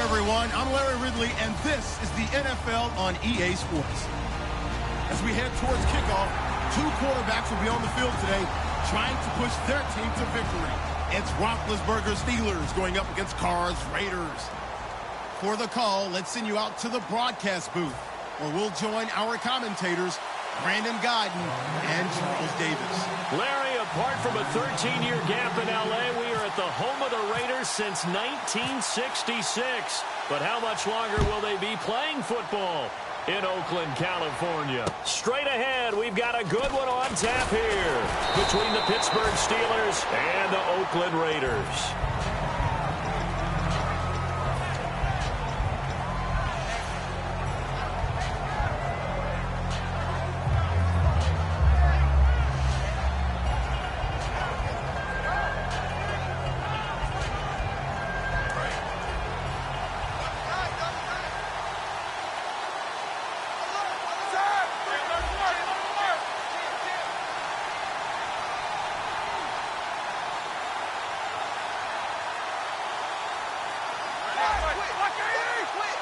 everyone. I'm Larry Ridley, and this is the NFL on EA Sports. As we head towards kickoff, two quarterbacks will be on the field today trying to push their team to victory. It's Roethlisberger's Steelers going up against Carr's Raiders. For the call, let's send you out to the broadcast booth, where we'll join our commentators, Brandon Godden and Charles Davis. Larry, apart from a 13-year gap in L.A., we are at the home of the Raiders since 1966. But how much longer will they be playing football in Oakland, California? Straight ahead, we've got a good one on tap here between the Pittsburgh Steelers and the Oakland Raiders.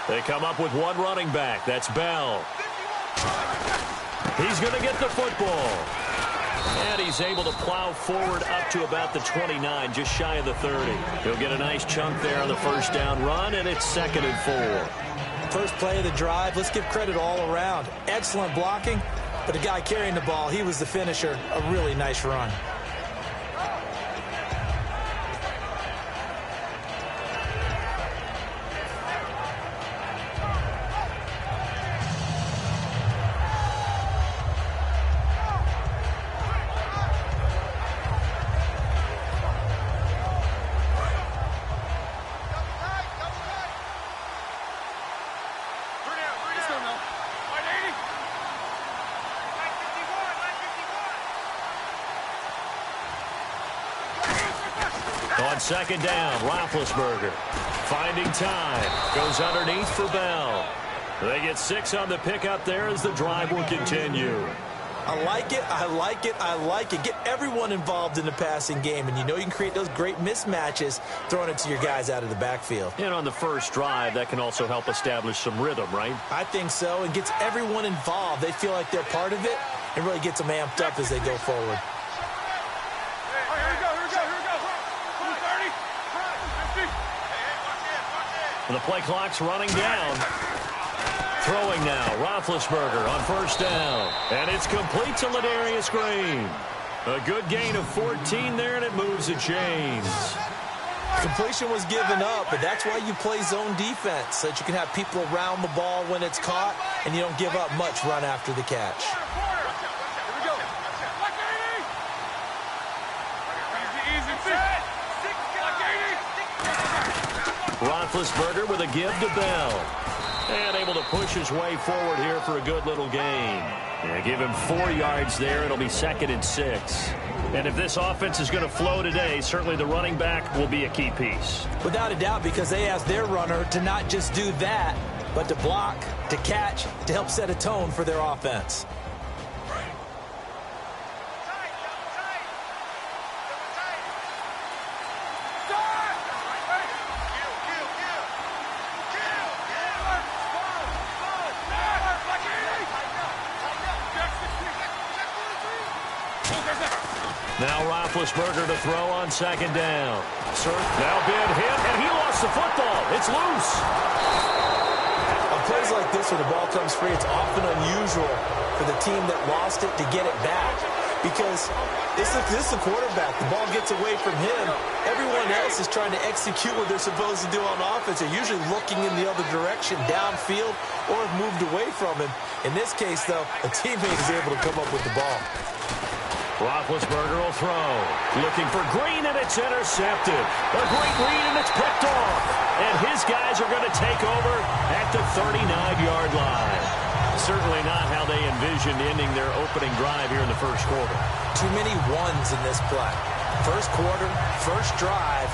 They come up with one running back. That's Bell. He's going to get the football. And he's able to plow forward up to about the 29, just shy of the 30. He'll get a nice chunk there on the first down run, and it's 2nd and 4. First play of the drive, let's give credit all around. Excellent blocking, but the guy carrying the ball, he was the finisher. A really nice run. On second down, Roethlisberger finding time. Goes underneath for Bell. They get 6 on the pickup there as the drive will continue. I like it, I like it, I like it. Get everyone involved in the passing game, and you know you can create those great mismatches throwing it to your guys out of the backfield. And on the first drive, that can also help establish some rhythm, right? I think so, and gets everyone involved. They feel like they're part of it, and really gets them amped up as they go forward. The play clock's running down. Throwing now, Roethlisberger on first down. And it's complete to Ladarius Green. A good gain of 14 there, and it moves the chains. Completion was given up, but that's why you play zone defense, so that you can have people around the ball when it's caught, and you don't give up much run after the catch. Roethlisberger with a give to Bell. And able to push his way forward here for a good little gain. And give him 4 yards there. It'll be 2nd and 6. And if this offense is going to flow today, certainly the running back will be a key piece. Without a doubt, because they asked their runner to not just do that, but to block, to catch, to help set a tone for their offense. Now Roethlisberger to throw on second down. Now been hit, and he lost the football. It's loose. On plays like this where the ball comes free, it's often unusual for the team that lost it to get it back. Because this is the quarterback. The ball gets away from him. Everyone else is trying to execute what they're supposed to do on offense. They're usually looking in the other direction, downfield, or have moved away from him. In this case, though, a teammate is able to come up with the ball. Roethlisberger will throw. Looking for Green, and it's intercepted. A great read, and it's picked off. And his guys are going to take over at the 39-yard line. Certainly not how they envisioned ending their opening drive here in the first quarter. Too many ones in this play. First quarter, first drive,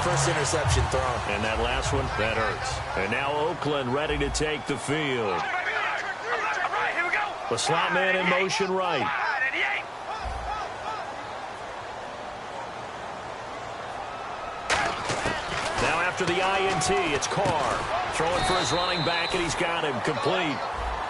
first interception thrown. And that last one, that hurts. And now Oakland ready to take the field. The slot man in motion right. after the INT. It's Carr throwing for his running back, and he's got him complete.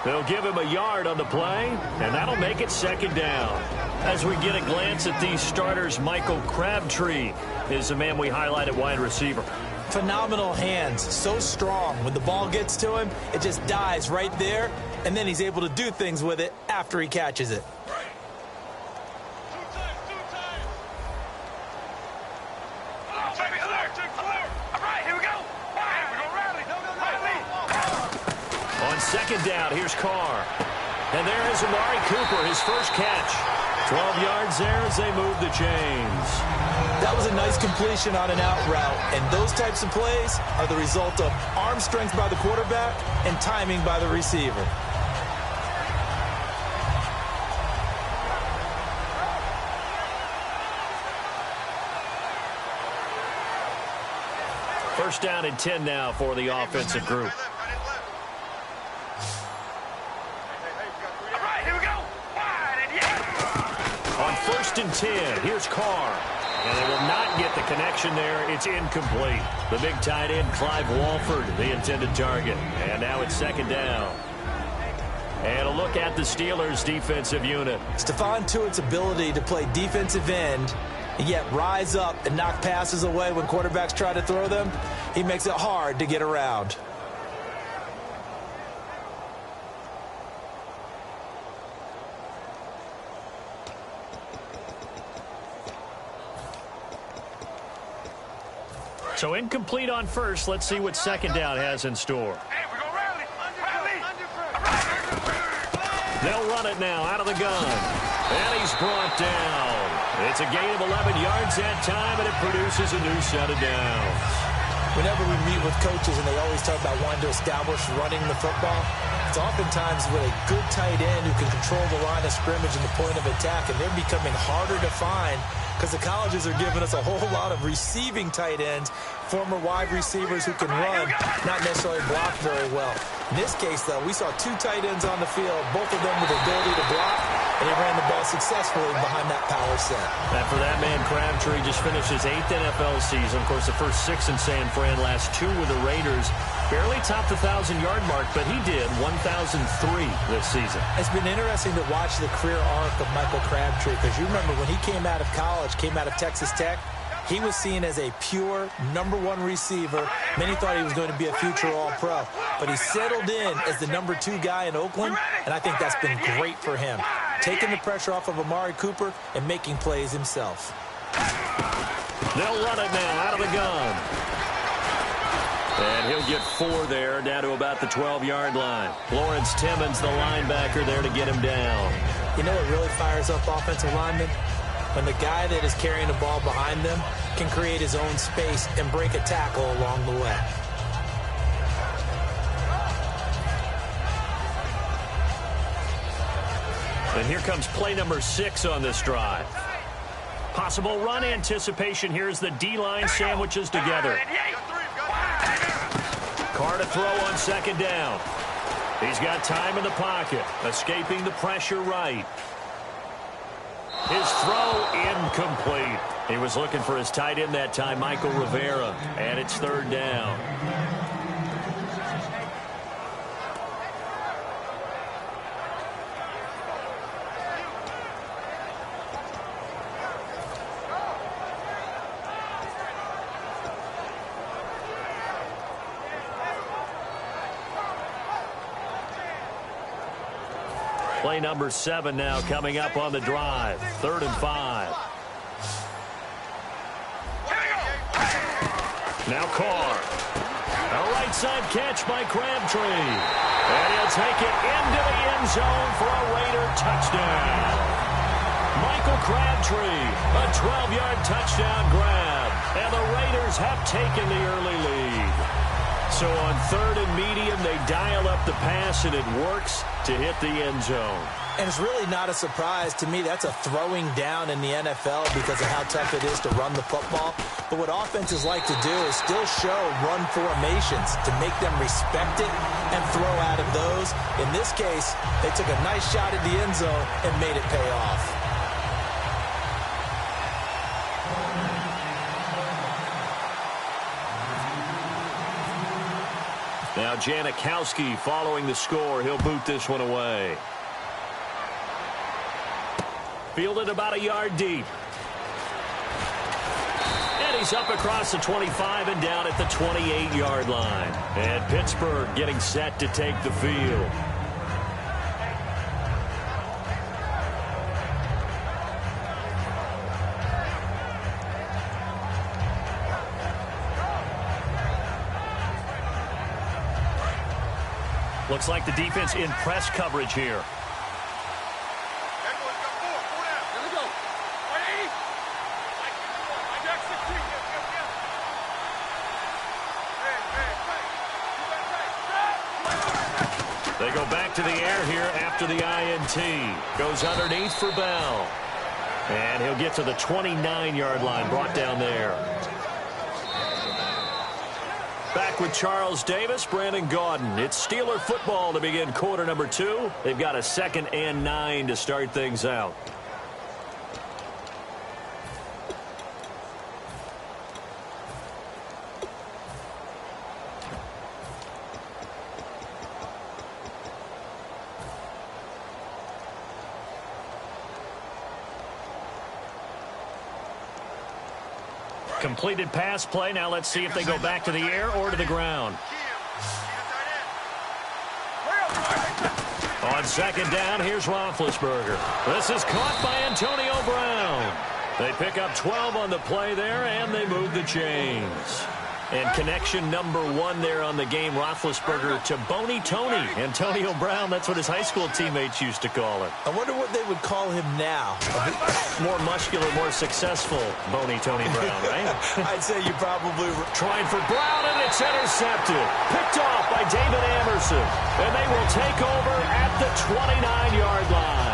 They'll give him a yard on the play, and that'll make it second down. As we get a glance at these starters, Michael Crabtree is the man we highlight at wide receiver. Phenomenal hands, so strong. When the ball gets to him, it just dies right there, and then he's able to do things with it after he catches it. On second down, here's Carr. And there is Amari Cooper, his first catch. 12 yards there as they move the chains. That was a nice completion on an out route, and those types of plays are the result of arm strength by the quarterback and timing by the receiver. First down and 10 now for the offensive group. On first and 10, here's Carr. And they will not get the connection there. It's incomplete. The big tight end, Clive Walford, the intended target. And now it's second down. And a look at the Steelers' defensive unit. Stephon Tuitt's ability to play defensive end and yet rise up and knock passes away when quarterbacks try to throw them, he makes it hard to get around. So incomplete on first. Let's see what second down has in store. They'll run it now out of the gun. And he's brought down. It's a gain of 11 yards that time, and it produces a new set of downs. Whenever we meet with coaches and they always talk about wanting to establish running the football, it's oftentimes with a good tight end who can control the line of scrimmage and the point of attack, and they're becoming harder to find because the colleges are giving us a whole lot of receiving tight ends, former wide receivers who can run, not necessarily block very well. In this case, though, we saw two tight ends on the field, both of them with the ability to block, and he ran the ball successfully behind that power set. And for that man, Crabtree just finished his 8th NFL season. Of course, the first 6 in San Fran, last 2 with the Raiders. Barely topped the 1,000-yard mark, but he did 1,003 this season. It's been interesting to watch the career arc of Michael Crabtree, because you remember when he came out of college, came out of Texas Tech, he was seen as a pure #1 receiver. Many thought he was going to be a future All-Pro. But he settled in as the #2 guy in Oakland, and I think that's been great for him. Taking the pressure off of Amari Cooper and making plays himself. They'll run it now out of the gun. And he'll get 4 there, down to about the 12-yard line. Lawrence Timmons, the linebacker, there to get him down. You know what really fires up offensive linemen? When the guy that is carrying the ball behind them can create his own space and break a tackle along the way. And here comes play number 6 on this drive. Possible run anticipation. Here's the D-line sandwiches together. Carr to throw on second down. He's got time in the pocket, escaping the pressure right. His throw incomplete. He was looking for his tight end that time, Michael Rivera, and it's 3rd down. Play number 7 now coming up on the drive. 3rd and 5. Now Carr. A right side catch by Crabtree. And he'll take it into the end zone for a Raider touchdown. Michael Crabtree, a 12-yard touchdown grab. And the Raiders have taken the early lead. So on 3rd and medium, they dial up the pass, and it works to hit the end zone. And it's really not a surprise to me. That's a throwing down in the NFL because of how tough it is to run the football. But what offenses like to do is still show run formations to make them respect it and throw out of those. In this case, they took a nice shot at the end zone and made it pay off. Now Janikowski following the score. He'll boot this one away. Fielded about a yard deep. And he's up across the 25 and down at the 28-yard line. And Pittsburgh getting set to take the field. Looks like the defense in press coverage here. They go back to the air here after the INT. Goes underneath for Bell. And he'll get to the 29-yard line, brought down there. Back with Charles Davis, Brandon Gaudin. It's Steeler football to begin quarter number 2. They've got a 2nd and 9 to start things out. Completed pass play. Now let's see if they go back to the air or to the ground. On 2nd down, here's Roethlisberger. This is caught by Antonio Brown. They pick up 12 on the play there, and they move the chains. And connection number 1 there on the game, Roethlisberger to Boney Tony. Antonio Brown, that's what his high school teammates used to call him. I wonder what they would call him now. More muscular, more successful Boney Tony Brown, right? I'd say you probably were. Trying for Brown, and it's intercepted. Picked off by David Amerson. And they will take over at the 29-yard line.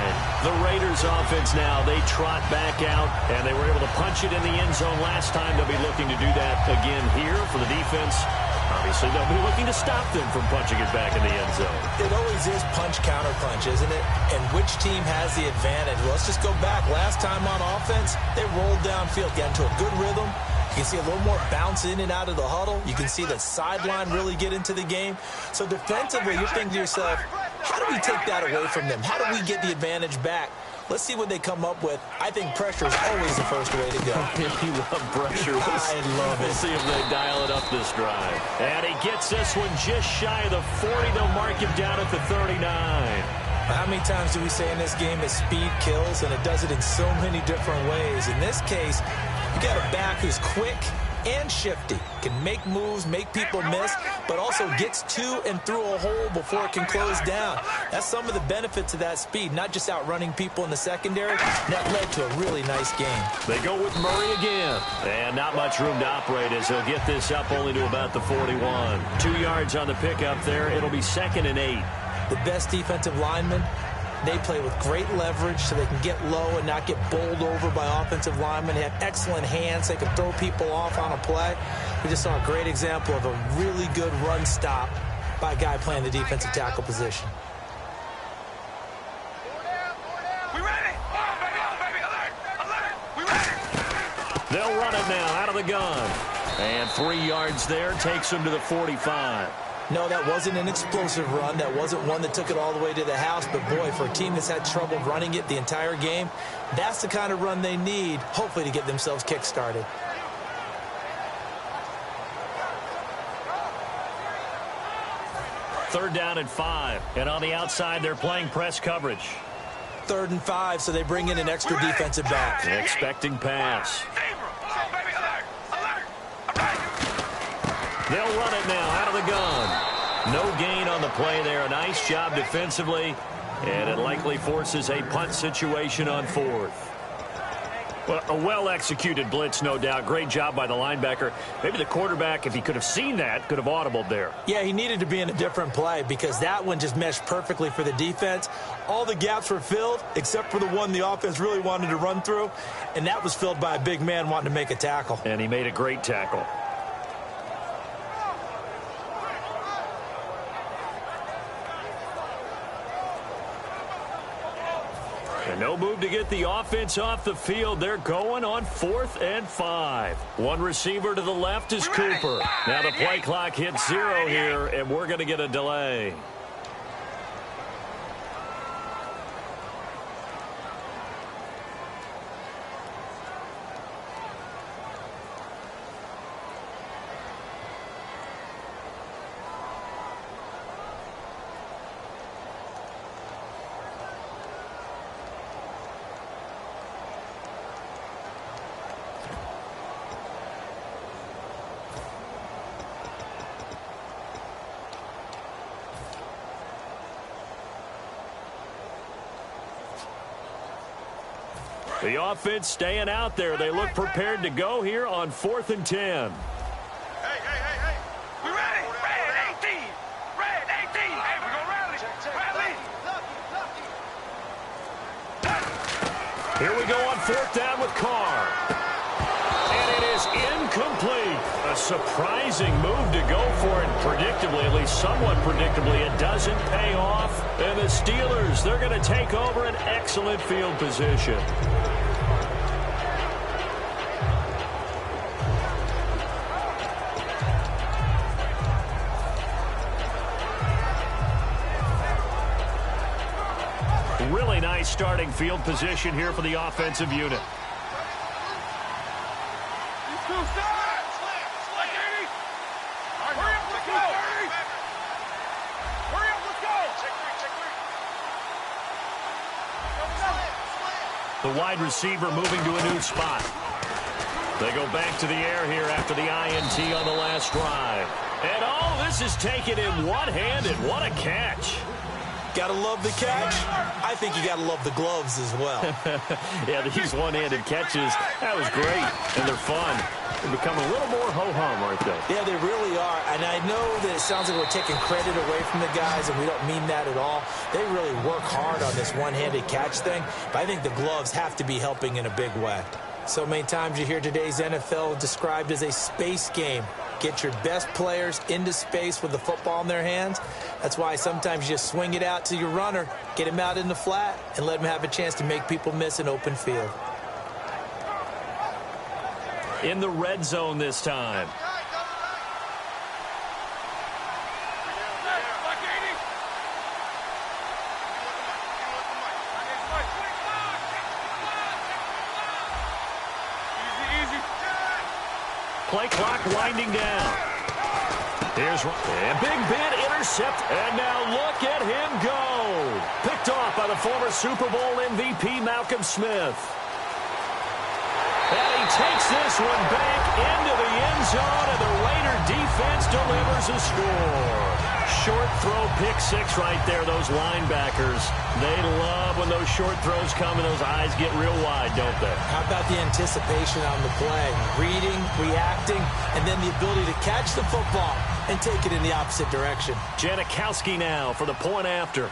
The Raiders offense now, they trot back out, and they were able to punch it in the end zone last time. They'll be looking to do that again here for the defense. Obviously, they'll be looking to stop them from punching it back in the end zone. It always is punch-counter-punch, isn't it? And which team has the advantage? Well, let's just go back. Last time on offense, they rolled downfield, got into a good rhythm. You can see a little more bounce in and out of the huddle. You can see the sideline really get into the game. So defensively, you're thinking to yourself, how do we take that away from them? How do we get the advantage back? Let's see what they come up with. I think pressure is always the first way to go. You love pressure. I love it. We'll see if they dial it up this drive. And he gets this one just shy of the 40. They'll mark him down at the 39. How many times do we say in this game that speed kills, and it does it in so many different ways? In this case, you got a back who's quick and shifty, can make moves, make people miss, but also gets to and through a hole before it can close down. That's some of the benefits of that speed, not just outrunning people in the secondary. That led to a really nice game. They go with Murray again, and not much room to operate as he'll get this up only to about the 41. 2 yards on the pickup there. It'll be 2nd and 8. The best defensive linemen, they play with great leverage so they can get low and not get bowled over by offensive linemen. They have excellent hands. They can throw people off on a play. We just saw a great example of a really good run stop by a guy playing the defensive tackle position. They'll run it now out of the gun. And 3 yards there takes them to the 45. No, that wasn't an explosive run. That wasn't one that took it all the way to the house. But, boy, for a team that's had trouble running it the entire game, that's the kind of run they need, hopefully, to get themselves kick-started. Third down and 5. And on the outside, they're playing press coverage. 3rd and 5, so they bring in an extra defensive back. Expecting pass. They'll run it now out of the gun. No gain on the play there. A nice job defensively. And it likely forces a punt situation on 4th. Well, a well-executed blitz, no doubt. Great job by the linebacker. Maybe the quarterback, if he could have seen that, could have audibled there. Yeah, he needed to be in a different play because that one just meshed perfectly for the defense. All the gaps were filled except for the one the offense really wanted to run through, and that was filled by a big man wanting to make a tackle. And he made a great tackle. And no move to to get the offense off the field. They're going on 4th and 5. One receiver to the left is Cooper. Now the play clock hits 0 here, and we're going to get a delay. The offense staying out there. They look prepared to go here on 4th and 10. Hey. We ready? Red 18. Red 18. Hey, we're going to rally. Rally. Here we go on 4th down with Carr. And it is incomplete. A surprising move to go for it. Predictably, at least somewhat predictably, it doesn't pay off. And the Steelers, they're going to take over an excellent field position. Really nice starting field position here for the offensive unit. The wide receiver moving to a new spot. They go back to the air here after the INT on the last drive. And this is taken in one-handed. What a catch. Gotta love the catch. I think you gotta love the gloves as well. Yeah, these one-handed catches, that was great, and they're fun. They become a little more ho-hum, aren't they? Yeah, they really are. And I know that it sounds like we're taking credit away from the guys, and we don't mean that at all. They really work hard on this one-handed catch thing, but I think the gloves have to be helping in a big way. So many times you hear today's NFL described as a space game. Get your best players into space with the football in their hands. That's why sometimes you just swing it out to your runner, get him out in the flat, and let him have a chance to make people miss an open field. In the red zone this time. Play clock winding down. Here's a big bit intercept, and now look at him go. Picked off by the former Super Bowl MVP Malcolm Smith. And he takes this one back into the end zone, and the Raider defense delivers a score. Short throw pick six right there, those linebackers. They love when those short throws come and those eyes get real wide, don't they? How about the anticipation on the play? Reading, reacting, and then the ability to catch the football and take it in the opposite direction. Janikowski now for the point after.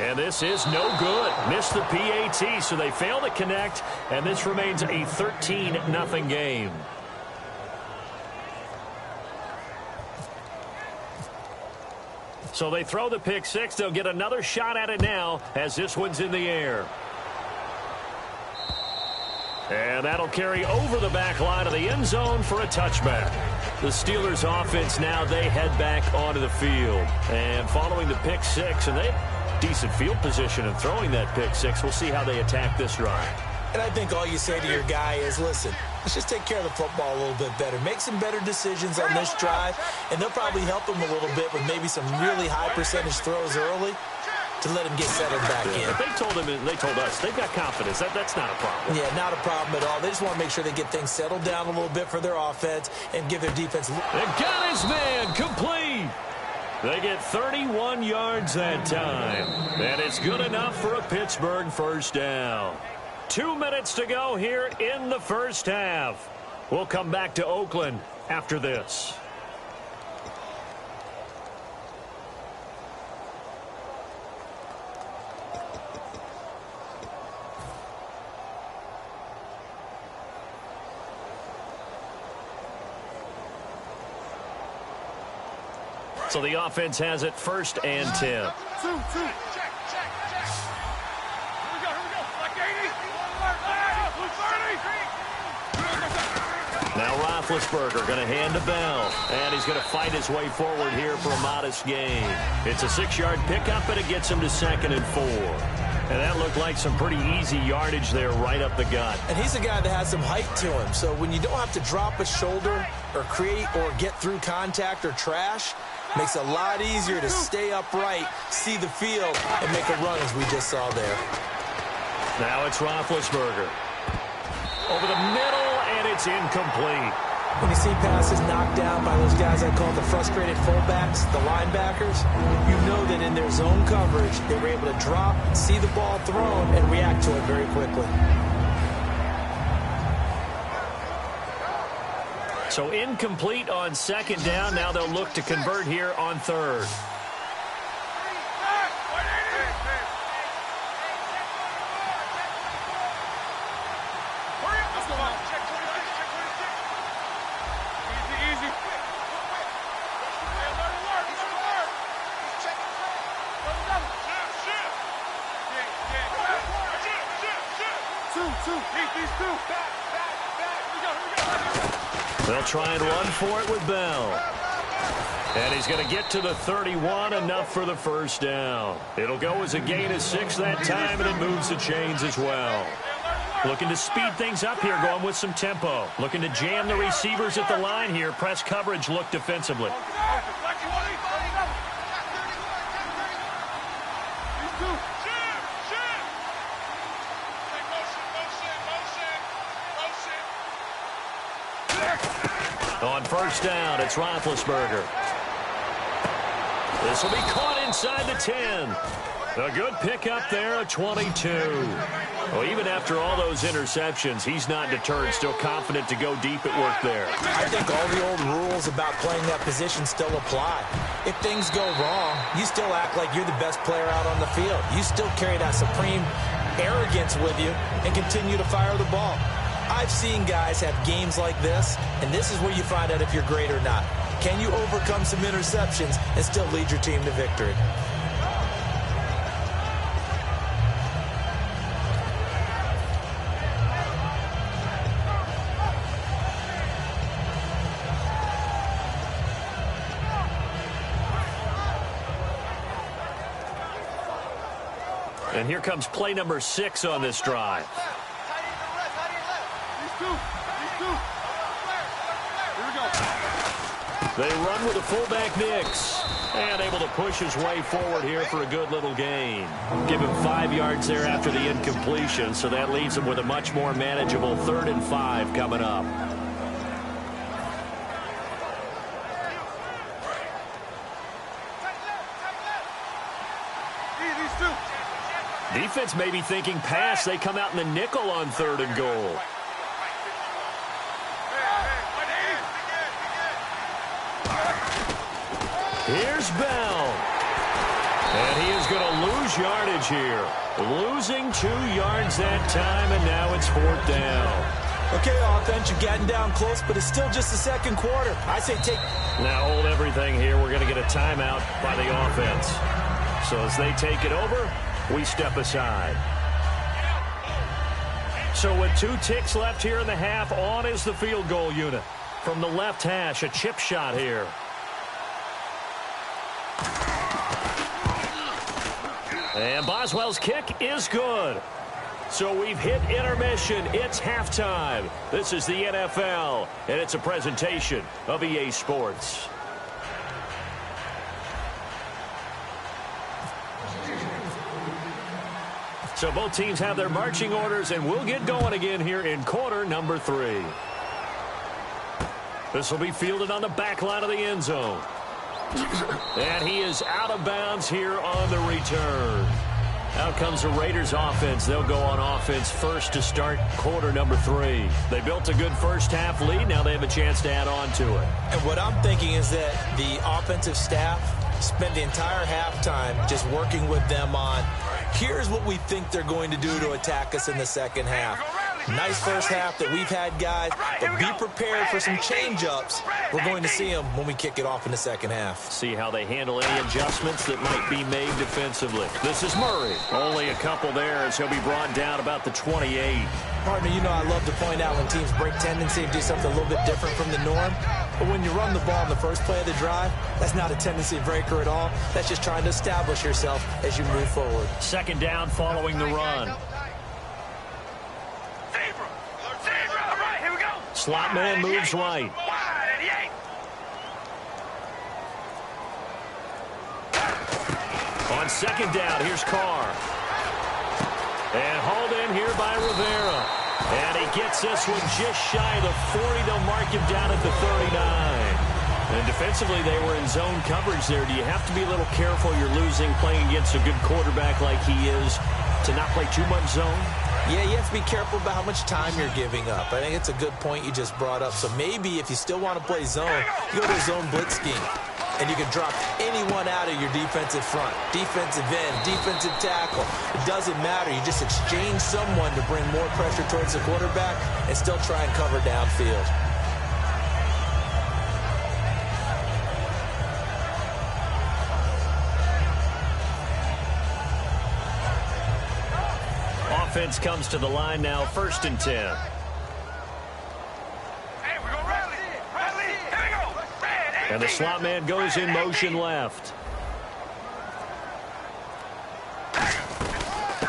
And this is no good. Missed the PAT, so they fail to connect, and this remains a 13-0 game. So they throw the pick six. They'll get another shot at it now as this one's in the air. And that'll carry over the back line of the end zone for a touchback. The Steelers offense now, they head back onto the field. And following the pick six, and they decent field position and throwing that pick six. We'll see how they attack this drive. And I think all you say to your guy is, listen, let's just take care of the football a little bit better. Make some better decisions on this drive, and they'll probably help him a little bit with maybe some really high percentage throws early to let him get settled back in. They told us, they've got confidence. That's not a problem. Yeah, not a problem at all. They just want to make sure they get things settled down a little bit for their offense and give their defense. They got his man complete. They get 31 yards that time. And it's good enough for a Pittsburgh first down. 2 minutes to go here in the first half. We'll come back to Oakland after this. So the offense has it 1st and 10. Now Roethlisberger going to hand to Bell, and he's going to fight his way forward here for a modest gain. It's a 6-yard pickup, and it gets him to 2nd and 4. And that looked like some pretty easy yardage there right up the gut. And he's a guy that has some height to him, so when you don't have to drop a shoulder or create or get through contact or trash, makes it a lot easier to stay upright, see the field, and make a run as we just saw there. Now it's Roethlisberger. Over the middle, and it's incomplete. When you see passes knocked down by those guys I call the frustrated fullbacks, the linebackers, you know that in their zone coverage, they were able to drop, see the ball thrown, and react to it very quickly. So incomplete on 2nd down. Now they'll look to convert here on 3rd. They'll try and run for it with Bell. And he's going to get to the 31, enough for the 1st down. It'll go as a gain of 6 that time, and it moves the chains as well. Looking to speed things up here, going with some tempo. Looking to jam the receivers at the line here. Press coverage look defensively. On 1st down, it's Roethlisberger. This will be caught inside the 10. A good pickup there, a 22. Well, even after all those interceptions, he's not deterred, still confident to go deep at work there. I think all the old rules about playing that position still apply. If things go wrong, you still act like you're the best player out on the field. You still carry that supreme arrogance with you and continue to fire the ball. I've seen guys have games like this, and this is where you find out if you're great or not. Can you overcome some interceptions and still lead your team to victory? And here comes play number 6 on this drive. They run with a fullback Nix, and able to push his way forward here for a good little gain. Give him 5 yards there after the incompletion, so that leaves him with a much more manageable 3rd and 5 coming up. Defense may be thinking pass. They come out in the nickel on 3rd and goal. Here's Bell. And he is going to lose yardage here. Losing 2 yards that time, and now it's 4th down. Okay, offense, you're getting down close, but it's still just the 2nd quarter. I say take... Now hold everything here. We're going to get a timeout by the offense. So as they take it over, we step aside. So with 2 ticks left here in the half, on is the field goal unit. From the left hash, a chip shot here. And Boswell's kick is good. So we've hit intermission. It's halftime. This is the NFL, and it's a presentation of EA Sports. So both teams have their marching orders, and we'll get going again here in quarter number 3. This will be fielded on the back line of the end zone. And he is out of bounds here on the return. Out comes the Raiders offense. They'll go on offense first to start quarter number 3. They built a good first half lead. Now they have a chance to add on to it. And what I'm thinking is that the offensive staff spent the entire halftime just working with them on, here's what we think they're going to do to attack us in the second half. Nice first half that we've had, guys, but be prepared for some change-ups. We're going to see them when we kick it off in the second half. See how they handle any adjustments that might be made defensively. This is Murray. Only a couple there as he'll be brought down about the 28. Partner, you know I love to point out when teams break tendency and do something a little bit different from the norm. But when you run the ball in the first play of the drive, that's not a tendency breaker at all. That's just trying to establish yourself as you move forward. Second down following the run. Slot man moves right. On second down, here's Carr. And hauled in here by Rivera. And he gets this one just shy of the 40. They'll mark him down at the 39. And defensively, they were in zone coverage there. Do you have to be a little careful? You're losing playing against a good quarterback like he is to not play too much zone? Yeah, you have to be careful about how much time you're giving up. I think it's a good point you just brought up. So maybe if you still want to play zone, you go to a zone blitz scheme. And you can drop anyone out of your defensive front, defensive end, defensive tackle. It doesn't matter. You just exchange someone to bring more pressure towards the quarterback and still try and cover downfield. Offense comes to the line now, 1st and 10. And the slot man goes in motion left.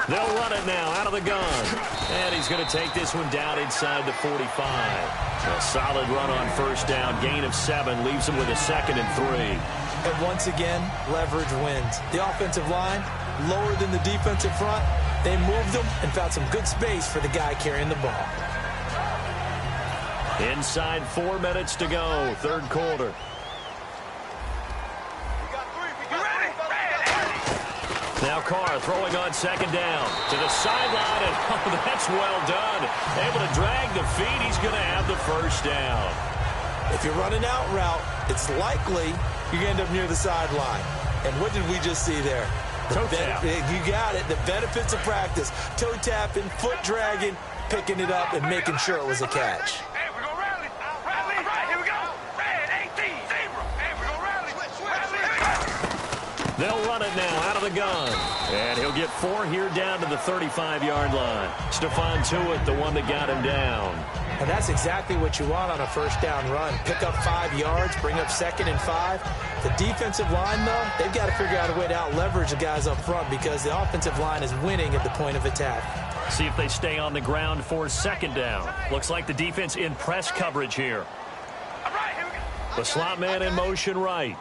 They'll run it now out of the gun. And he's going to take this one down inside the 45. A solid run on first down. Gain of 7 leaves him with a 2nd and 3. And once again, leverage wins. The offensive line, lower than the defensive front. They moved them and found some good space for the guy carrying the ball. Inside 4 minutes to go, 3rd quarter. Now Carr throwing on 2nd down to the sideline, and oh, that's well done. Able to drag the feet. He's going to have the 1st down. If you're running out route, it's likely you're going to end up near the sideline. And what did we just see there? Toe tap. You got it. The benefits of practice. Toe tapping, foot dragging, picking it up, and making sure it was a catch. They'll run it now out of the gun. And he'll get 4 here down to the 35-yard line. Stephon Tuitt, the one that got him down. And that's exactly what you want on a first down run. Pick up 5 yards, bring up 2nd and 5. The defensive line, though, they've got to figure out a way to out-leverage the guys up front because the offensive line is winning at the point of attack. See if they stay on the ground for 2nd down. Looks like the defense in press coverage here. The slot man in motion right.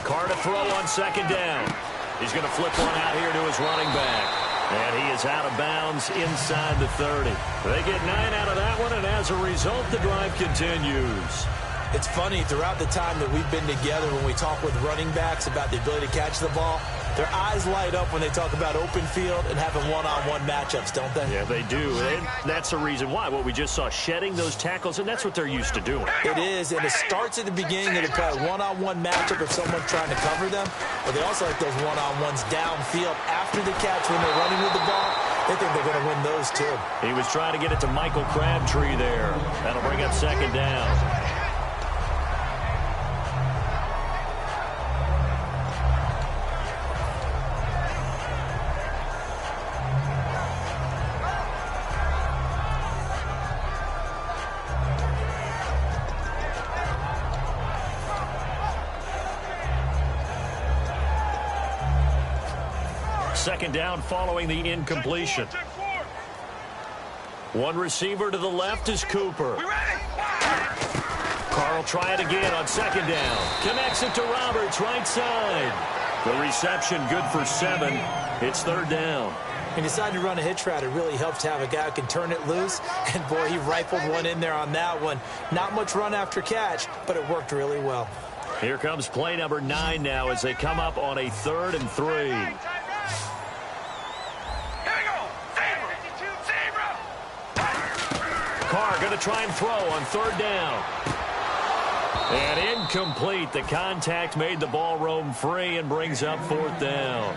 Carr to throw on 2nd down. He's going to flip one out here to his running back. And he is out of bounds inside the 30. They get 9 out of that one, and as a result, the drive continues. It's funny, throughout the time that we've been together, when we talk with running backs about the ability to catch the ball, their eyes light up when they talk about open field and having one-on-one matchups, don't they? Yeah, they do. And that's the reason why. What we just saw, shedding those tackles, and that's what they're used to doing. It is, and it starts at the beginning of the play. One-on-one matchup if someone's trying to cover them. But they also like those one-on-ones downfield after the catch when they're running with the ball. They think they're going to win those, too. He was trying to get it to Michael Crabtree there. That'll bring up 2nd down. Second down following the incompletion. One receiver to the left is Cooper. Carr will try it again on 2nd down. Connects it to Roberts, right side. The reception good for 7. It's 3rd down. He decided to run a hitch route. It really helps to have a guy who can turn it loose. And, boy, he rifled one in there on that one. Not much run after catch, but it worked really well. Here comes play number 9 now as they come up on a 3rd and 3. Carr going to try and throw on 3rd down. And incomplete. The contact made the ball roam free and brings up 4th down.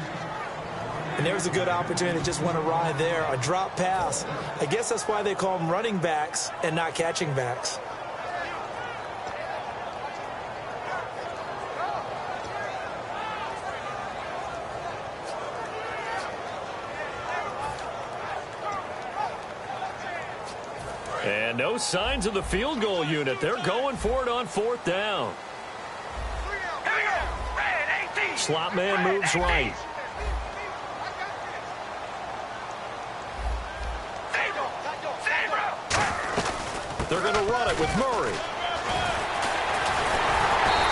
And there's a good opportunity. Just went awry there. A drop pass. I guess that's why they call them running backs and not catching backs. And no signs of the field goal unit. They're going for it on 4th down. Slot man moves right. They're going to run it with Murray.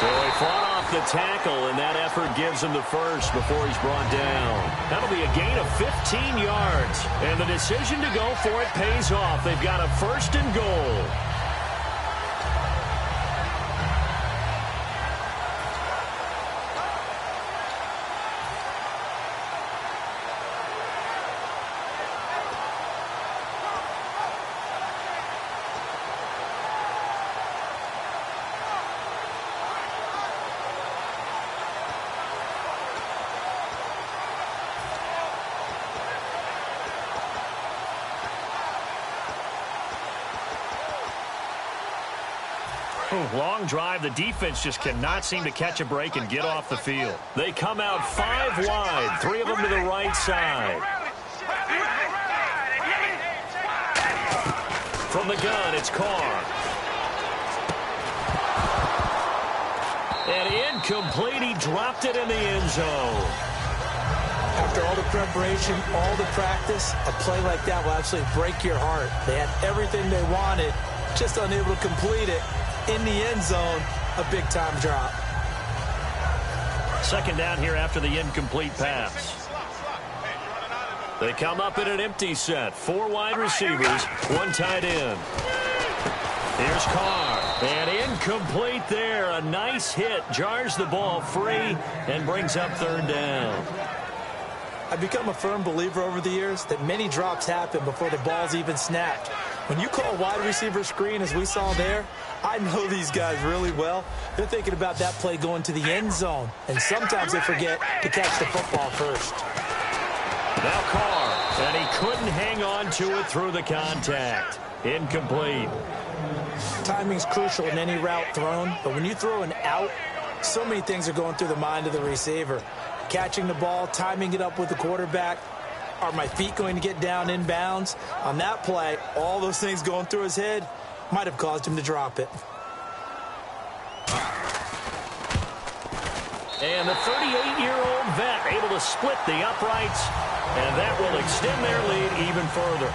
So he fought off the tackle, and that effort gives him the first before he's brought down. That'll be a gain of 15 yards. And the decision to go for it pays off. They've got a 1st and goal. Long drive. The defense just cannot seem to catch a break and get off the field. They come out 5 wide, 3 of them to the right side. From the gun, it's Carr. And incomplete. He dropped it in the end zone. After all the preparation, all the practice, a play like that will absolutely break your heart. They had everything they wanted, just unable to complete it. In the end zone, a big-time drop. 2nd down here after the incomplete pass. They come up in an empty set. 4 wide receivers, 1 tight end. Here's Carr. And incomplete there. A nice hit. Jars the ball free and brings up 3rd down. I've become a firm believer over the years that many drops happen before the ball's even snapped. When you call wide receiver screen, as we saw there, I know these guys really well. They're thinking about that play going to the end zone. And sometimes they forget to catch the football first. Now Carr, and he couldn't hang on to it through the contact. Incomplete. Timing's crucial in any route thrown, but when you throw an out, so many things are going through the mind of the receiver. Catching the ball, timing it up with the quarterback. Are my feet going to get down in bounds? On that play, all those things going through his head might have caused him to drop it. And the 38-year-old vet able to split the uprights, and that will extend their lead even further.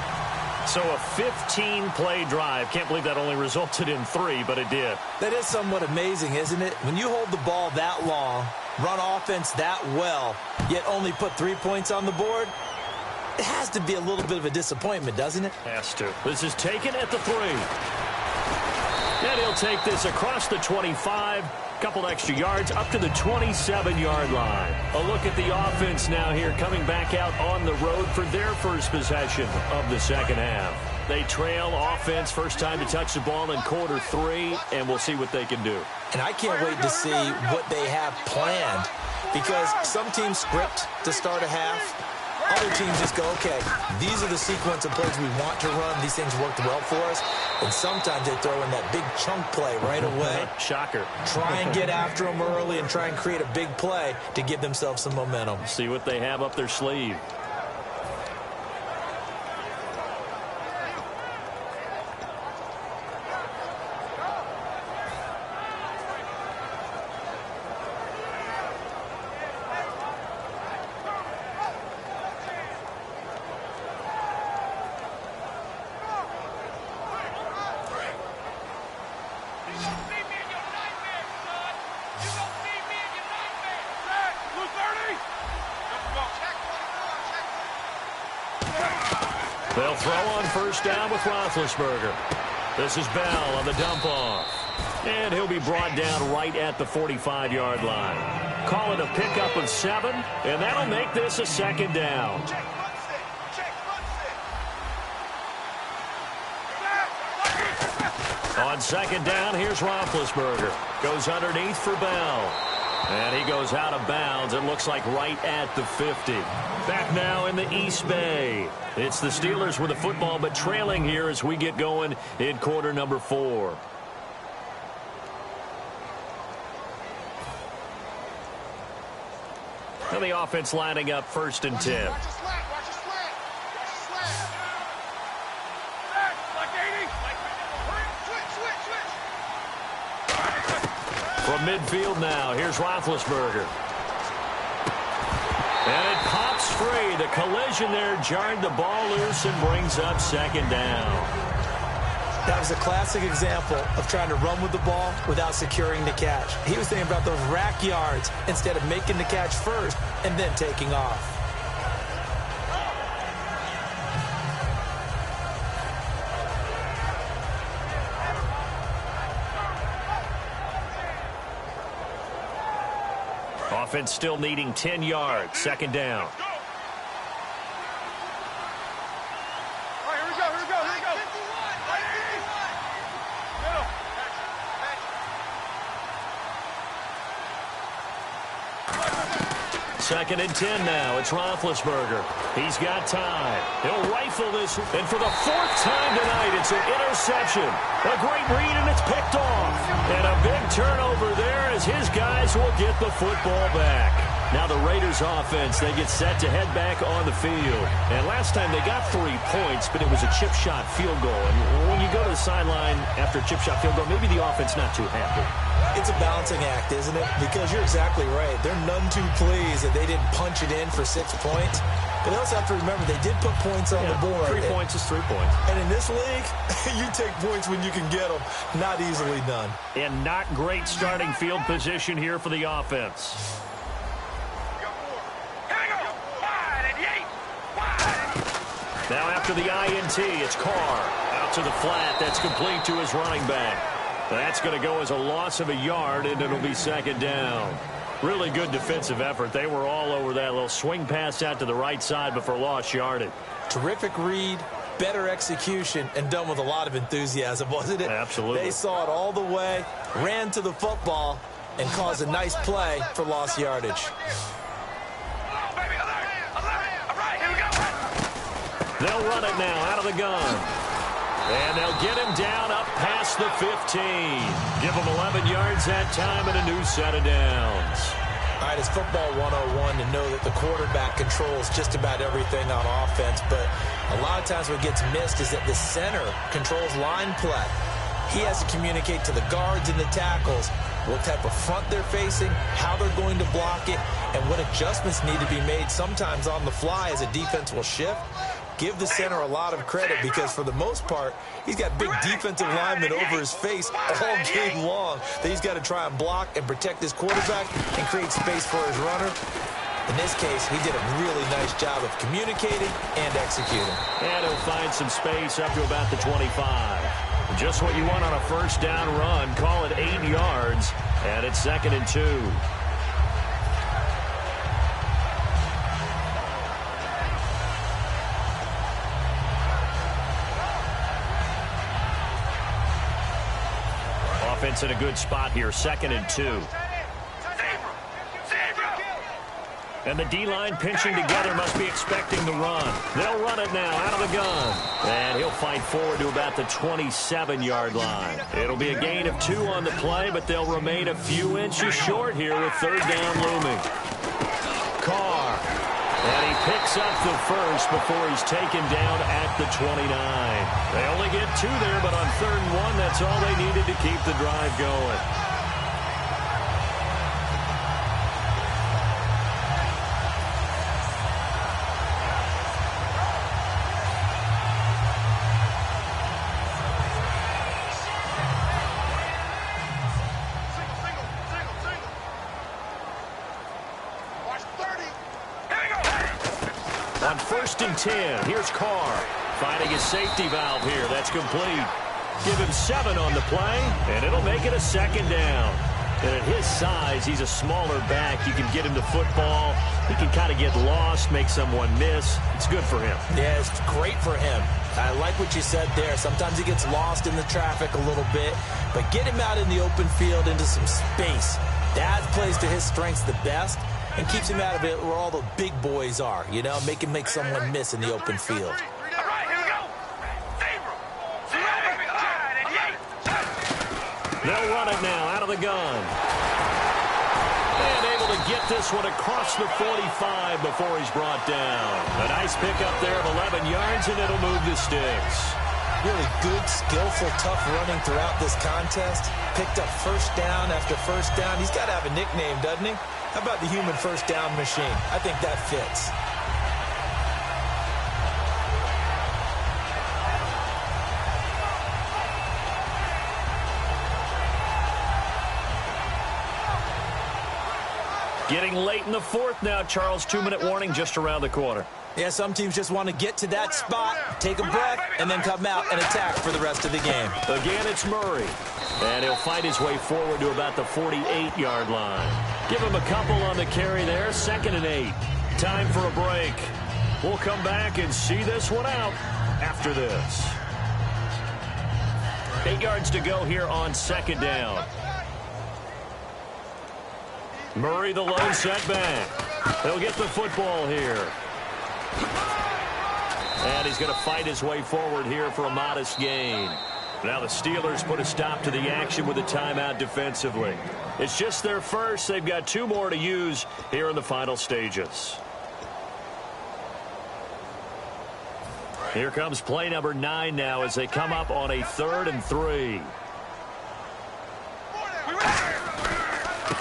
So a 15-play drive. Can't believe that only resulted in 3, but it did. That is somewhat amazing, isn't it? When you hold the ball that long, run offense that well, yet only put 3 points on the board, it has to be a little bit of a disappointment, doesn't it? Has to. This is taken at the 3. And he'll take this across the 25. Couple extra yards up to the 27-yard line. A look at the offense now here, coming back out on the road for their first possession of the 2nd half. They trail offense, first time to touch the ball in quarter 3, and we'll see what they can do. And I can't wait to see what they have planned, because some teams script to start a half. Other teams just go, okay, these are the sequence of plays we want to run. These things worked well for us. And sometimes they throw in that big chunk play right away. Shocker. Try and get after them early and try and create a big play to give themselves some momentum. See what they have up their sleeve. They'll throw on first down with Roethlisberger. This is Bell on the dump off. And he'll be brought down right at the 45-yard line. Call it a pickup of 7, and that'll make this a 2nd down. On 2nd down, here's Roethlisberger. Goes underneath for Bell. And he goes out of bounds. It looks like right at the 50. Back now in the East Bay. It's the Steelers with the football, but trailing here as we get going in quarter number 4. Now the offense lining up 1st and 10. From midfield now, here's Roethlisberger. And it pops free. The collision there jarred the ball loose and brings up 2nd down. That was a classic example of trying to run with the ball without securing the catch. He was thinking about those rack yards instead of making the catch first and then taking off. Offense still needing 10 yards. 2nd down. Second and 10 now. It's Roethlisberger. He's got time. He'll rifle this. And for the 4th time tonight, it's an interception. A great read, and it's picked off. And a big turnover there as his guys will get the football back. Now the Raiders offense, they get set to head back on the field. And last time they got 3 points, but it was a chip shot field goal. And when you go to the sideline after a chip shot field goal, maybe the offense not too happy. It's a balancing act, isn't it? Because you're exactly right. They're none too pleased that they didn't punch it in for 6 points. But they also have to remember they did put points on the board. 3 points is 3 points. And in this league, you take points when you can get them. Not easily done. And not great starting field position here for the offense. Now after the INT, it's Carr. Out to the flat. That's complete to his running back. That's going to go as a loss of a yard, and it'll be 2nd down. Really good defensive effort. They were all over that little swing pass out to the right side before lost yardage. Terrific read, better execution, and done with a lot of enthusiasm, wasn't it? Absolutely. They saw it all the way, ran to the football, and caused a nice play for lost yardage. They'll run it now out of the gun. And they'll get him down up past the 15. Give him 11 yards that time and a new set of downs. All right, it's football 101 to know that the quarterback controls just about everything on offense, but a lot of times what gets missed is that the center controls line play. He has to communicate to the guards and the tackles what type of front they're facing, how they're going to block it, and what adjustments need to be made sometimes on the fly as a defense will shift. Give the center a lot of credit because for the most part, he's got big defensive linemen over his face all game long that he's got to try and block and protect his quarterback and create space for his runner. In this case, he did a really nice job of communicating and executing. And he'll find some space up to about the 25. Just what you want on a 1st down run. Call it 8 yards, and it's 2nd and 2. Offense in a good spot here, 2nd and 2. And the D-line pinching together must be expecting the run. They'll run it now out of the gun. And he'll fight forward to about the 27-yard line. It'll be a gain of 2 on the play, but they'll remain a few inches short here with 3rd down looming. Carr. And he picks up the first before he's taken down at the 29. They only get 2 there, but on 3rd and 1, that's all they needed to keep the drive going. On 1st and 10, here's Carr. Finding his safety valve here. That's complete. Give him 7 on the play, and it'll make it a 2nd down. And at his size, he's a smaller back. You can get him to football. He can kind of get lost, make someone miss. It's good for him. Yeah, it's great for him. I like what you said there. Sometimes he gets lost in the traffic a little bit, but get him out in the open field into some space. That plays to his strengths the best and keeps him out of it where all the big boys are, you know, make someone miss in the open field. All right, here we go. They'll run it now out of the gun. And able to get this one across the 45 before he's brought down. A nice pickup there of 11 yards, and it'll move the sticks. Really good, skillful, tough running throughout this contest. Picked up first down after first down. He's got to have a nickname, doesn't he? How about the human first down machine? I think that fits. Getting late in the fourth now, Charles. 2-minute warning just around the corner. Yeah, some teams just want to get to that spot, take a breath, and then come out and attack for the rest of the game. Again, it's Murray. And he'll fight his way forward to about the 48-yard line. Give him a couple on the carry there. 2nd and 8. Time for a break. We'll come back and see this one out after this. 8 yards to go here on 2nd down. Murray, the lone setback. He'll get the football here. And he's going to fight his way forward here for a modest gain. Now the Steelers put a stop to the action with a timeout defensively. It's just their first. They've got 2 more to use here in the final stages. Here comes play number 9 now as they come up on a 3rd and 3.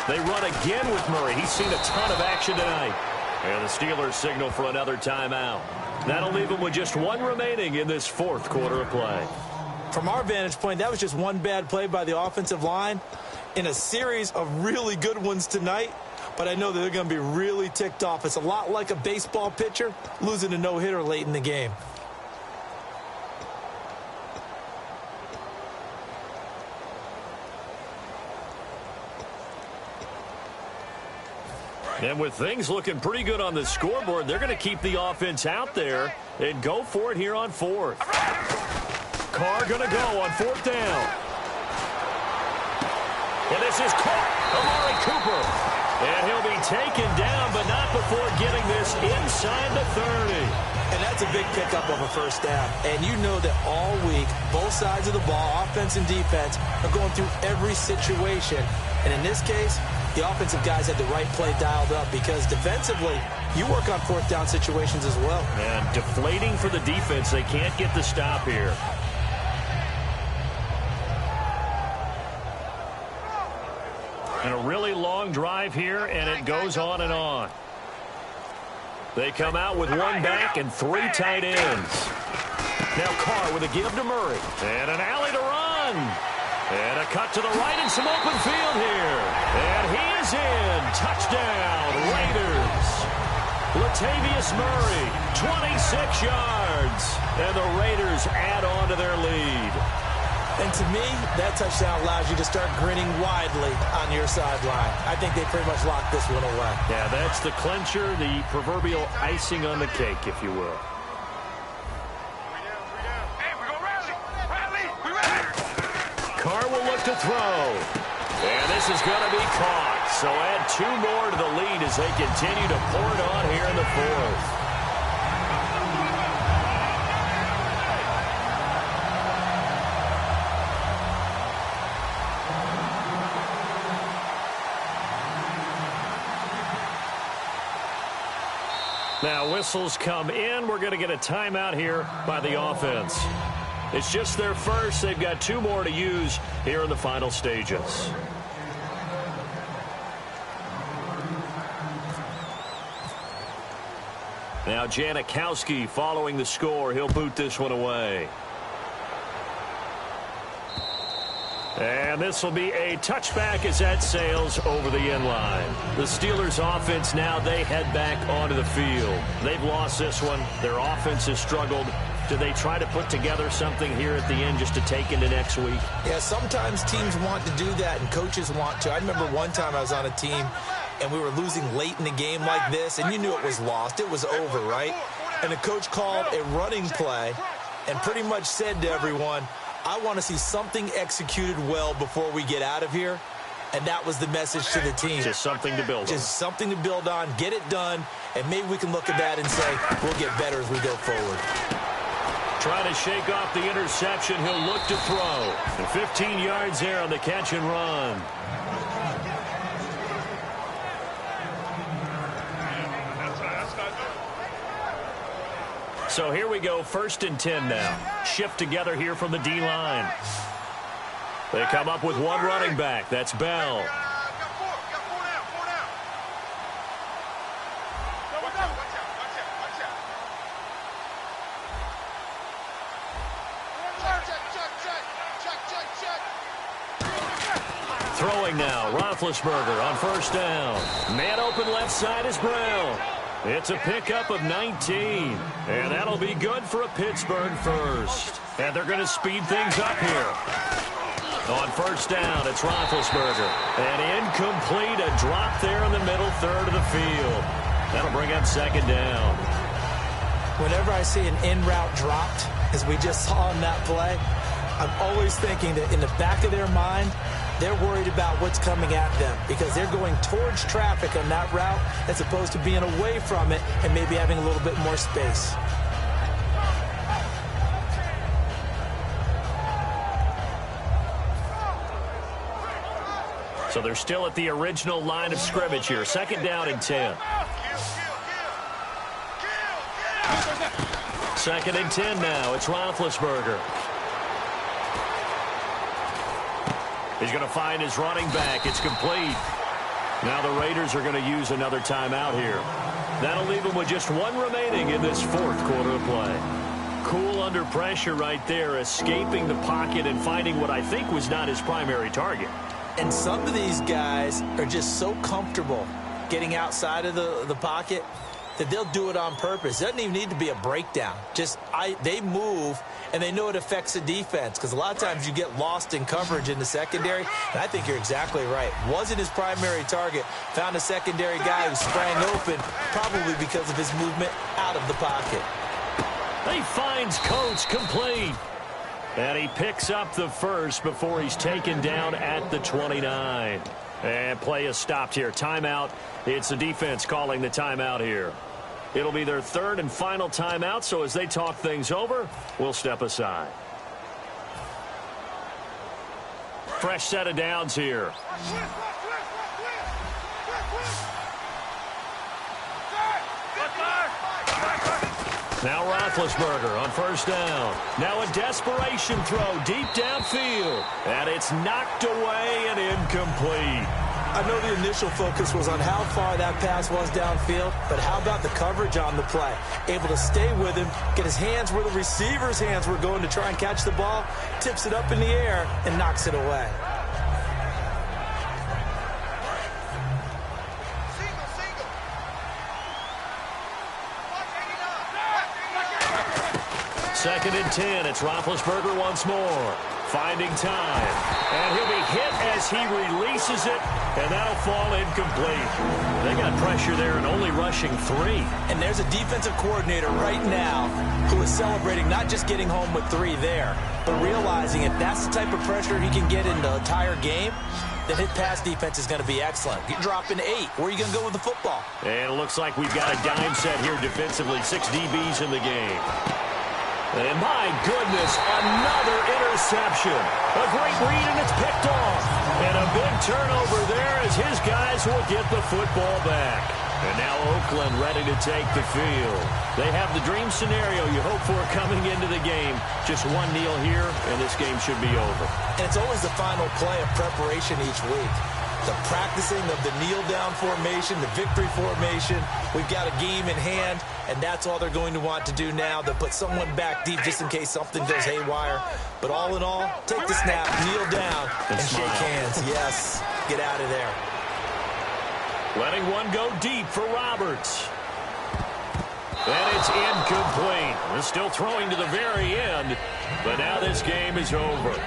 They run again with Murray. He's seen a ton of action tonight. And the Steelers signal for another timeout. That'll leave them with just 1 remaining in this 4th quarter of play. From our vantage point, that was just one bad play by the offensive line in a series of really good ones tonight. But I know that they're going to be really ticked off. It's a lot like a baseball pitcher losing a no-hitter late in the game. And with things looking pretty good on the scoreboard, they're going to keep the offense out there and go for it here on 4th. Carr going to go on 4th down. And this is caught. Amari Cooper. And he'll be taken down, but not before getting this inside the 30. And that's a big pickup of a first down. And you know that all week, both sides of the ball, offense and defense, are going through every situation. And in this case, the offensive guys had the right play dialed up because defensively, you work on 4th down situations as well. And deflating for the defense. They can't get the stop here. And a really long drive here, and it goes on and on. They come out with 1 back and 3 tight ends. Now Carr with a give to Murray. And an alley to run. And a cut to the right and some open field here. And he is in. Touchdown, Raiders. Latavius Murray, 26 yards. And the Raiders add on to their lead. And to me, that touchdown allows you to start grinning widely on your sideline. I think they pretty much locked this one away. Yeah, that's the clincher, the proverbial icing on the cake, if you will. Carr will look to throw. And this is going to be caught. So add 2 more to the lead as they continue to pour it on here in the 4th. Now whistles come in. We're going to get a timeout here by the offense. It's just their first. They've got 2 more to use here in the final stages. Now Janikowski following the score. He'll boot this one away. And this will be a touchback as that sails over the end line. The Steelers offense now, they head back onto the field. They've lost this one. Their offense has struggled. Do they try to put together something here at the end just to take into next week? Yeah, sometimes teams want to do that and coaches want to. I remember one time I was on a team and we were losing late in the game like this, and you knew it was lost. It was over, right? And the coach called a running play and pretty much said to everyone, I want to see something executed well before we get out of here. And that was the message to the team. Just something to build on. Just something to build on, get it done, and maybe we can look at that and say, we'll get better as we go forward. Trying to shake off the interception. He'll look to throw. And 15 yards there on the catch and run. So here we go, 1st and 10 now. Shift together here from the D-line. They come up with one running back. That's Bell. Throwing now, Roethlisberger on 1st down. Man open left side is Brown. It's a pickup of 19, and that'll be good for a Pittsburgh first. And they're going to speed things up here. On 1st down, it's Roethlisberger. And incomplete, a drop there in the middle third of the field. That'll bring up 2nd down. Whenever I see an in-route dropped, as we just saw on that play, I'm always thinking that in the back of their mind, they're worried about what's coming at them because they're going towards traffic on that route as opposed to being away from it and maybe having a little bit more space. So they're still at the original line of scrimmage here. 2nd down and 10. 2nd and 10 now. It's Roethlisberger. He's going to find his running back. It's complete. Now the Raiders are going to use another timeout here. That'll leave them with just one remaining in this 4th quarter of play. Cool under pressure right there, escaping the pocket and finding what I think was not his primary target. And some of these guys are just so comfortable getting outside of the pocket that they'll do it on purpose. It doesn't even need to be a breakdown. They move, and they know it affects the defense because a lot of times you get lost in coverage in the secondary, and I think you're exactly right. Wasn't his primary target. Found a secondary guy who sprang open, probably because of his movement out of the pocket. He finds Coates complete. And he picks up the first before he's taken down at the 29. And play is stopped here. Timeout. It's the defense calling the timeout here. It'll be their 3rd and final timeout, so as they talk things over, we'll step aside. Fresh set of downs here. Now Roethlisberger on 1st down. Now a desperation throw deep downfield. And it's knocked away and incomplete. I know the initial focus was on how far that pass was downfield, but how about the coverage on the play? Able to stay with him, get his hands where the receiver's hands were going to try and catch the ball, tips it up in the air, and knocks it away. Second and 10. It's Roethlisberger once more. Finding time. And he'll be hit as he releases it, and that'll fall incomplete. They got pressure there and only rushing 3. And there's a defensive coordinator right now who is celebrating not just getting home with 3 there, but realizing if that's the type of pressure he can get in the entire game, then his pass defense is going to be excellent. You're dropping 8. Where are you going to go with the football? And it looks like we've got a dime set here defensively. 6 DBs in the game. And my goodness, another interception. A great read, and it's picked off. And a big turnover there as his guys will get the football back. And now Oakland ready to take the field. They have the dream scenario you hope for coming into the game. Just one kneel here, and this game should be over. And it's always the final play of preparation each week. The practicing of the kneel-down formation, the victory formation. We've got a game in hand, and that's all they're going to want to do now. They'll put someone back deep just in case something goes haywire. But all in all, take the snap, kneel down, and shake hands. Yes, get out of there. Letting one go deep for Roberts. And it's incomplete. We're still throwing to the very end, but now this game is over.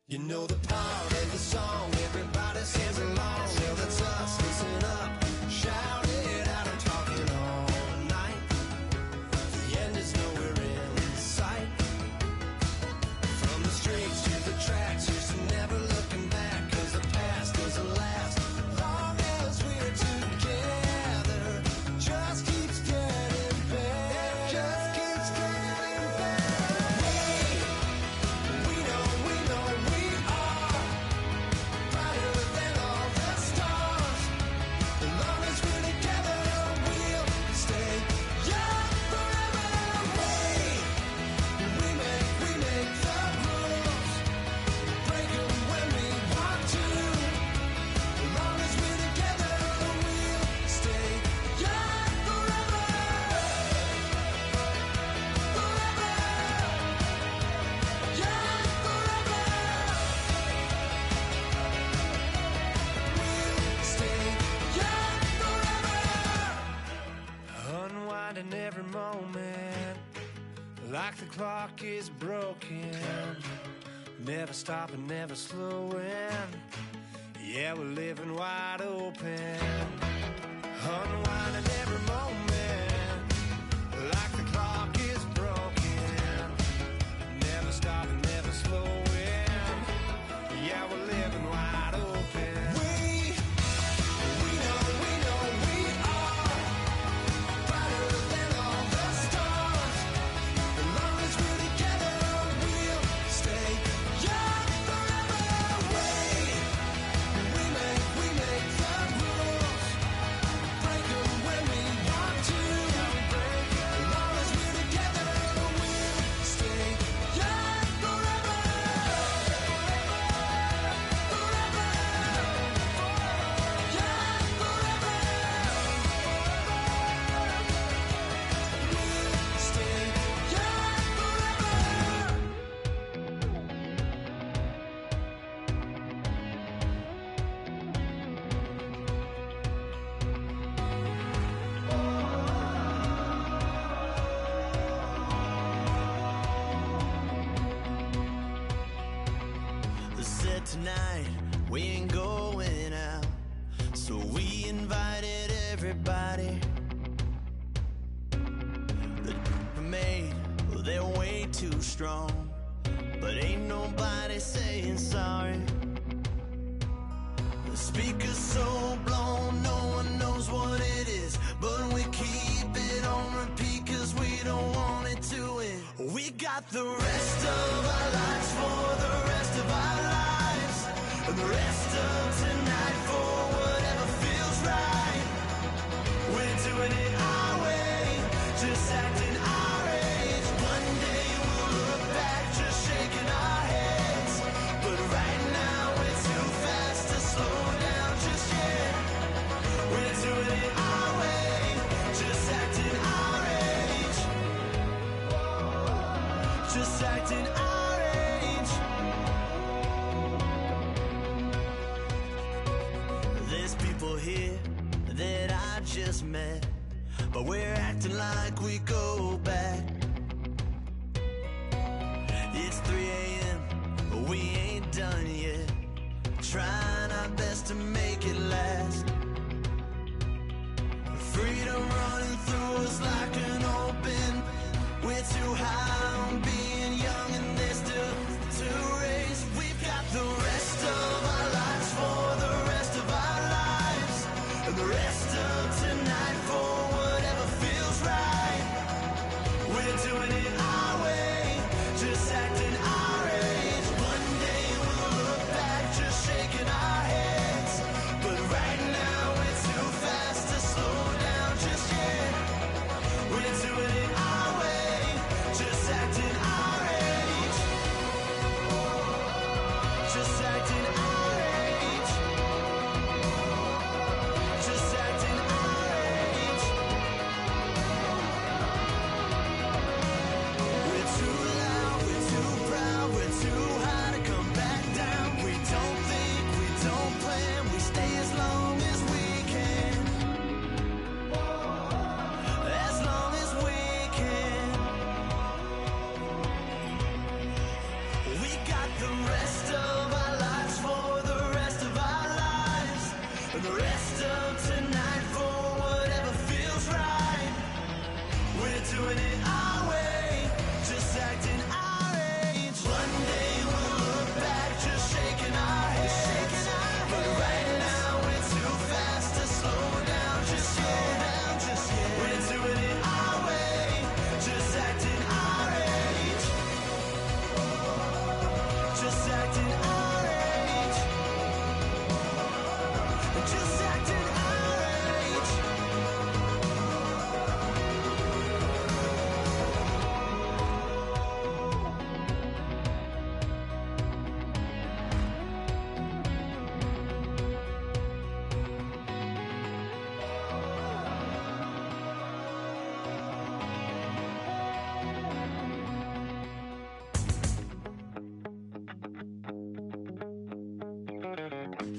You know the part of the song, everybody sings along. Well, that's us, listen up, shout it out, I'm talking all night. The end is nowhere in sight. From the streets to the tracks, here's to never looking back, 'cause the past doesn't last. Long as we're together, just keeps getting better, just keeps getting better. We know we are brighter than all the stars. As long as we're together, we'll stay young forever. We make the rules, break 'em when we want to. As long as we're together, we'll stay young forever. Forever. Young forever. We'll stay young forever. Unwinding every moment, like the clock is broken. Never stopping, never slowing. Yeah, we're living wide open. Unwinding every moment, like the clock is broken. Never stopping, never slowing. Yeah, we're living wide open. We know we are brighter than all the stars. As long as we're together, we'll stay young forever. We make the rules, break 'em when we want to. As long as we're together, we'll stay young forever. Forever. Young forever. We'll stay young forever. Said tonight we ain't going out, so we invited everybody. The we made, well, they're way too strong, but ain't nobody saying sorry. The speaker's so blown, no one knows what it is, but we keep it on repeat 'cause we don't want it to end. We got the rest of our lives for the rest of our lives, and the rest of tonight for whatever feels right. We're doing it our way, just acting our age. One day we'll look back, just shaking our heads, but right now we're too fast to slow down just yet. We're doing it our way, just acting our age. Just acting our age. There's people here that I just met, but we're acting like we go back. It's 3 a.m., but we ain't done yet, trying our best to make it last. Freedom running through us like an open. We're too high on being young, and there's still to race. We've got the rest of our lives for the rest of our lives, and the rest of tonight for whatever feels right. We're doing it our way, just acting our age. One day we'll look back, just shaking our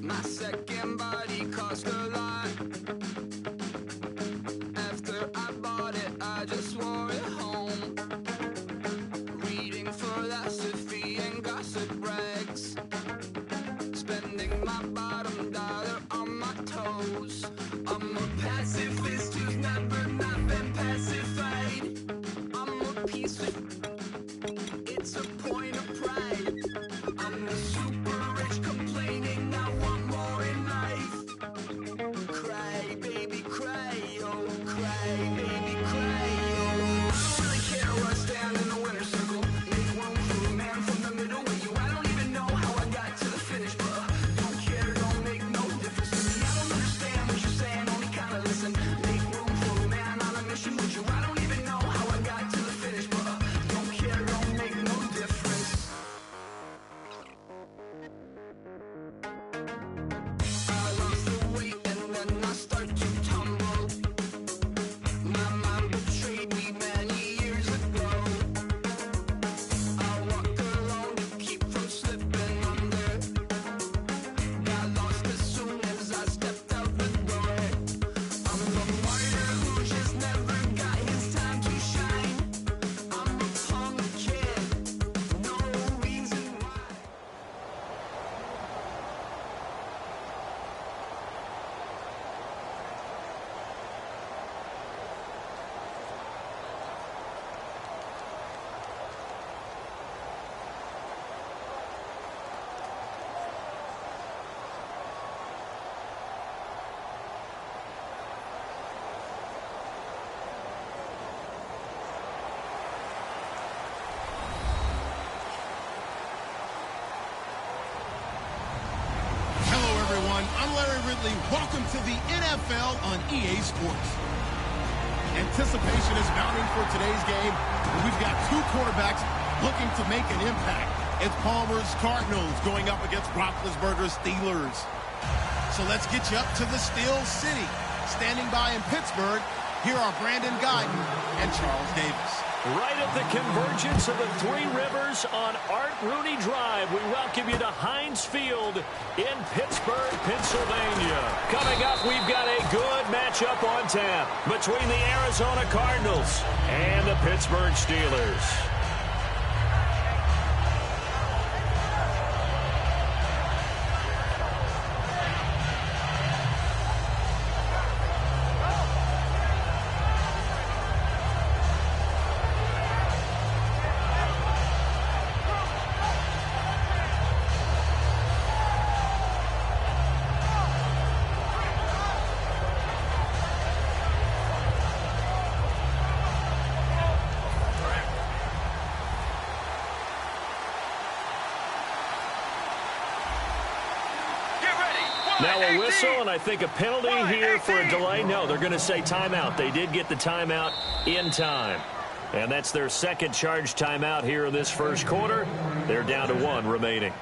My second body cost a lot. After I bought it, I just wore it home. Reading philosophy and gossip rags. Spending my bottom dollar on my toes. I'm a pacifist who's never not been pacified. I'm a piece of... It's a point of pride. I'm the super rich complaining I want more in life. Cry, baby, cry, oh, cry, baby, cry, oh. I don't really care where I stand in the winner's circle. Make room for a man from the middle with you. I don't even know how I got to the finish, but don't care, don't make no difference to me. I don't understand what you're saying, only kinda listen. Make room for a man on a mission with you. I don't even know how I got to the finish, but don't care, don't make no difference. I lost the weight and then I start to tumble. My mind betrayed me many years ago. I walk alone to keep from slipping under. Got lost as soon as I stepped out the door. I'm a martyr who just never got his time to shine. I'm a punk kid, no reason why. Hello, everyone. I'm Larry Ridley. Welcome to the NFL on EA Sports. Anticipation is mounting for today's game. We've got two quarterbacks looking to make an impact. It's Palmer's Cardinals going up against Roethlisberger's Steelers. So let's get you up to the Steel City. Standing by in Pittsburgh, here are Brandon Guyton and Charles Davis. Right at the convergence of the Three Rivers on Art Rooney Drive, we welcome you to Heinz Field in Pittsburgh, Pennsylvania. Coming up, we've got a good matchup on tap between the Arizona Cardinals and the Pittsburgh Steelers. Now a whistle, and I think a penalty here for a delay. No, they're going to say timeout. They did get the timeout in time. And that's their second charge timeout here in this first quarter. They're down to one remaining.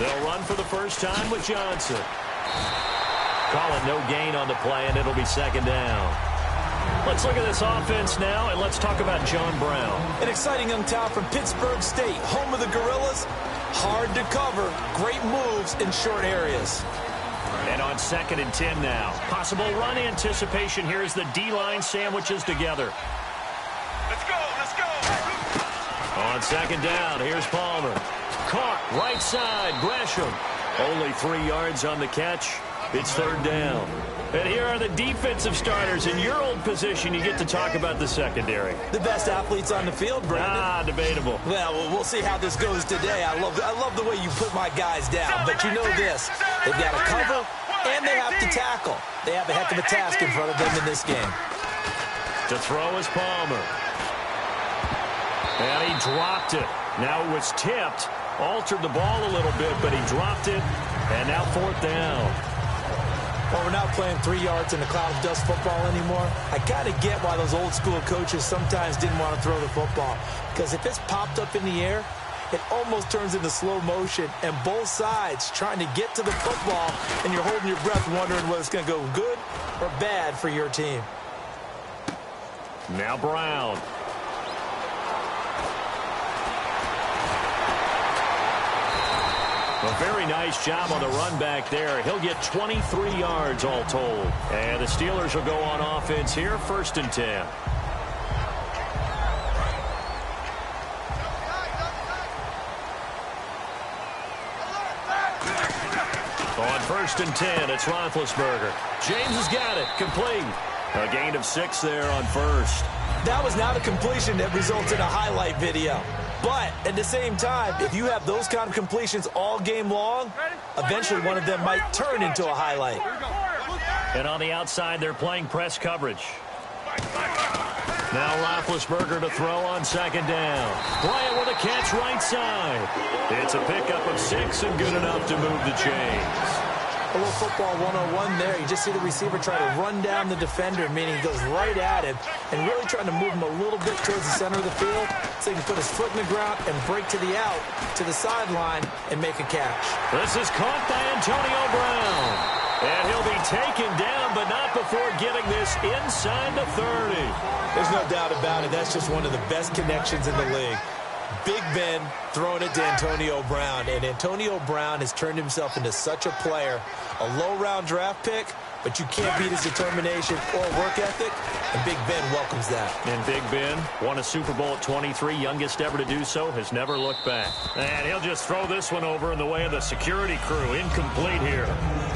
They'll run for the first time with Johnson. Calling no gain on the play, and it'll be second down. Let's look at this offense now, and let's talk about John Brown. An exciting young talent from Pittsburgh State, home of the Gorillas. Hard to cover, great moves in short areas. And on 2nd and 10 now. Possible run anticipation here as the D-line sandwiches together. Let's go, let's go. On 2nd down, here's Palmer. Caught, right side, Gresham. Only 3 yards on the catch. It's 3rd down. And here are the defensive starters. In your old position, you get to talk about the secondary. The best athletes on the field, Brandon. Debatable. Well, we'll see how this goes today. I love the way you put my guys down. But you know this. They've got to cover, and they have to tackle. They have a heck of a task in front of them in this game. To throw is Palmer. And he dropped it. Now it was tipped. Altered the ball a little bit, but he dropped it. And now 4th down. Well, we're not playing 3 yards in a cloud of dust football anymore. I kind of get why those old school coaches sometimes didn't want to throw the football. Because if it's popped up in the air, it almost turns into slow motion, and both sides trying to get to the football, and you're holding your breath wondering whether it's going to go good or bad for your team. Now Brown. A very nice job on the run back there. He'll get 23 yards all told. And the Steelers will go on offense here, 1st and 10. On 1st and 10, it's Roethlisberger. James has got it. Complete. A gain of 6 there on 1st. That was not a completion that results in a highlight video. But at the same time, if you have those kind of completions all game long, eventually one of them might turn into a highlight. And on the outside, they're playing press coverage. Now Roethlisberger to throw on 2nd down. Bryant with a catch right side. It's a pickup of 6 and good enough to move the chains. A little football 101 there. You just see the receiver try to run down the defender, meaning he goes right at him, and really trying to move him a little bit towards the center of the field so he can put his foot in the ground and break to the out, to the sideline, and make a catch. This is caught by Antonio Brown. And he'll be taken down, but not before getting this inside the 30. There's no doubt about it. That's just one of the best connections in the league. Big Ben throwing it to Antonio Brown, and Antonio Brown has turned himself into such a player. A low-round draft pick, but you can't beat his determination or work ethic, and Big Ben welcomes that. And Big Ben won a Super Bowl at 23, youngest ever to do so, has never looked back. And he'll just throw this one over in the way of the security crew. Incomplete here.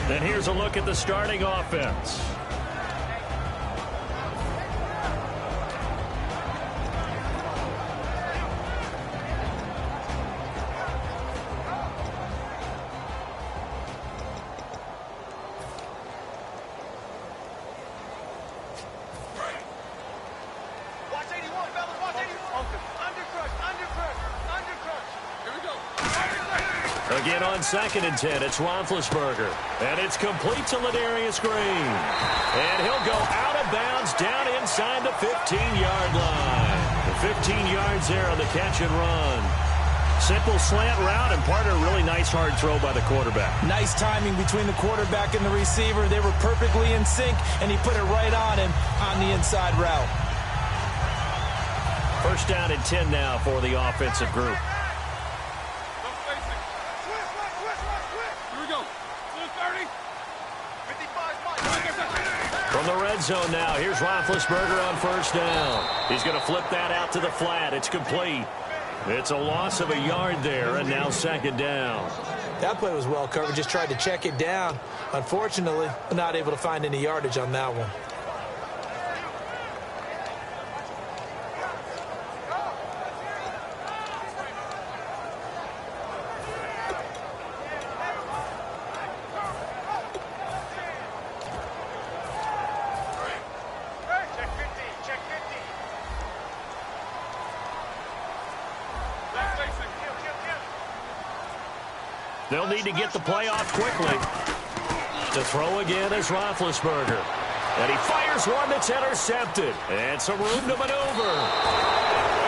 And here's a look at the starting offense. Again on 2nd and 10, it's Roethlisberger. And it's complete to Ladarius Green. And he'll go out of bounds down inside the 15-yard line. The 15 yards there on the catch and run. Simple slant route, and part of a really nice hard throw by the quarterback. Nice timing between the quarterback and the receiver. They were perfectly in sync, and he put it right on him on the inside route. 1st down and 10 now for the offensive group. From the red zone now, here's Roethlisberger on 1st down. He's going to flip that out to the flat. It's complete. It's a loss of a yard there, and now 2nd down. That play was well covered. Just tried to check it down. Unfortunately, not able to find any yardage on that one. They'll need to get the play off quickly. To throw again is Roethlisberger. And he fires one that's intercepted. And some room to maneuver.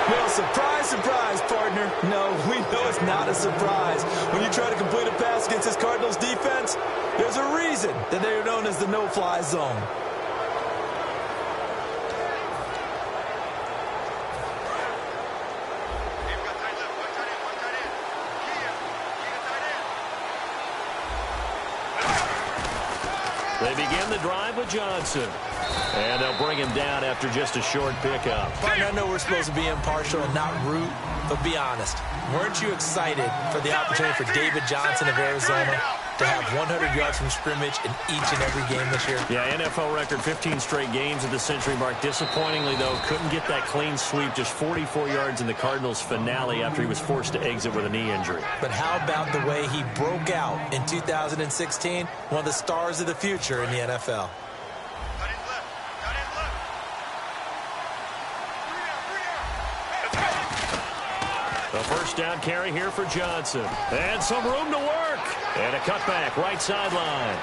Well, surprise, surprise, partner. No, we know it's not a surprise. When you try to complete a pass against this Cardinals defense, there's a reason that they are known as the no-fly zone. They begin the drive with Johnson. And they'll bring him down after just a short pickup. Partner, I know we're supposed to be impartial and not root, but be honest. Weren't you excited for the opportunity for David Johnson of Arizona to have 100 yards from scrimmage in each and every game this year? Yeah, NFL record 15 straight games at the century mark. Disappointingly, though, couldn't get that clean sweep. Just 44 yards in the Cardinals' finale after he was forced to exit with a knee injury. But how about the way he broke out in 2016? One of the stars of the future in the NFL. The 1st down carry here for Johnson. And some room to work. And a cutback right sideline.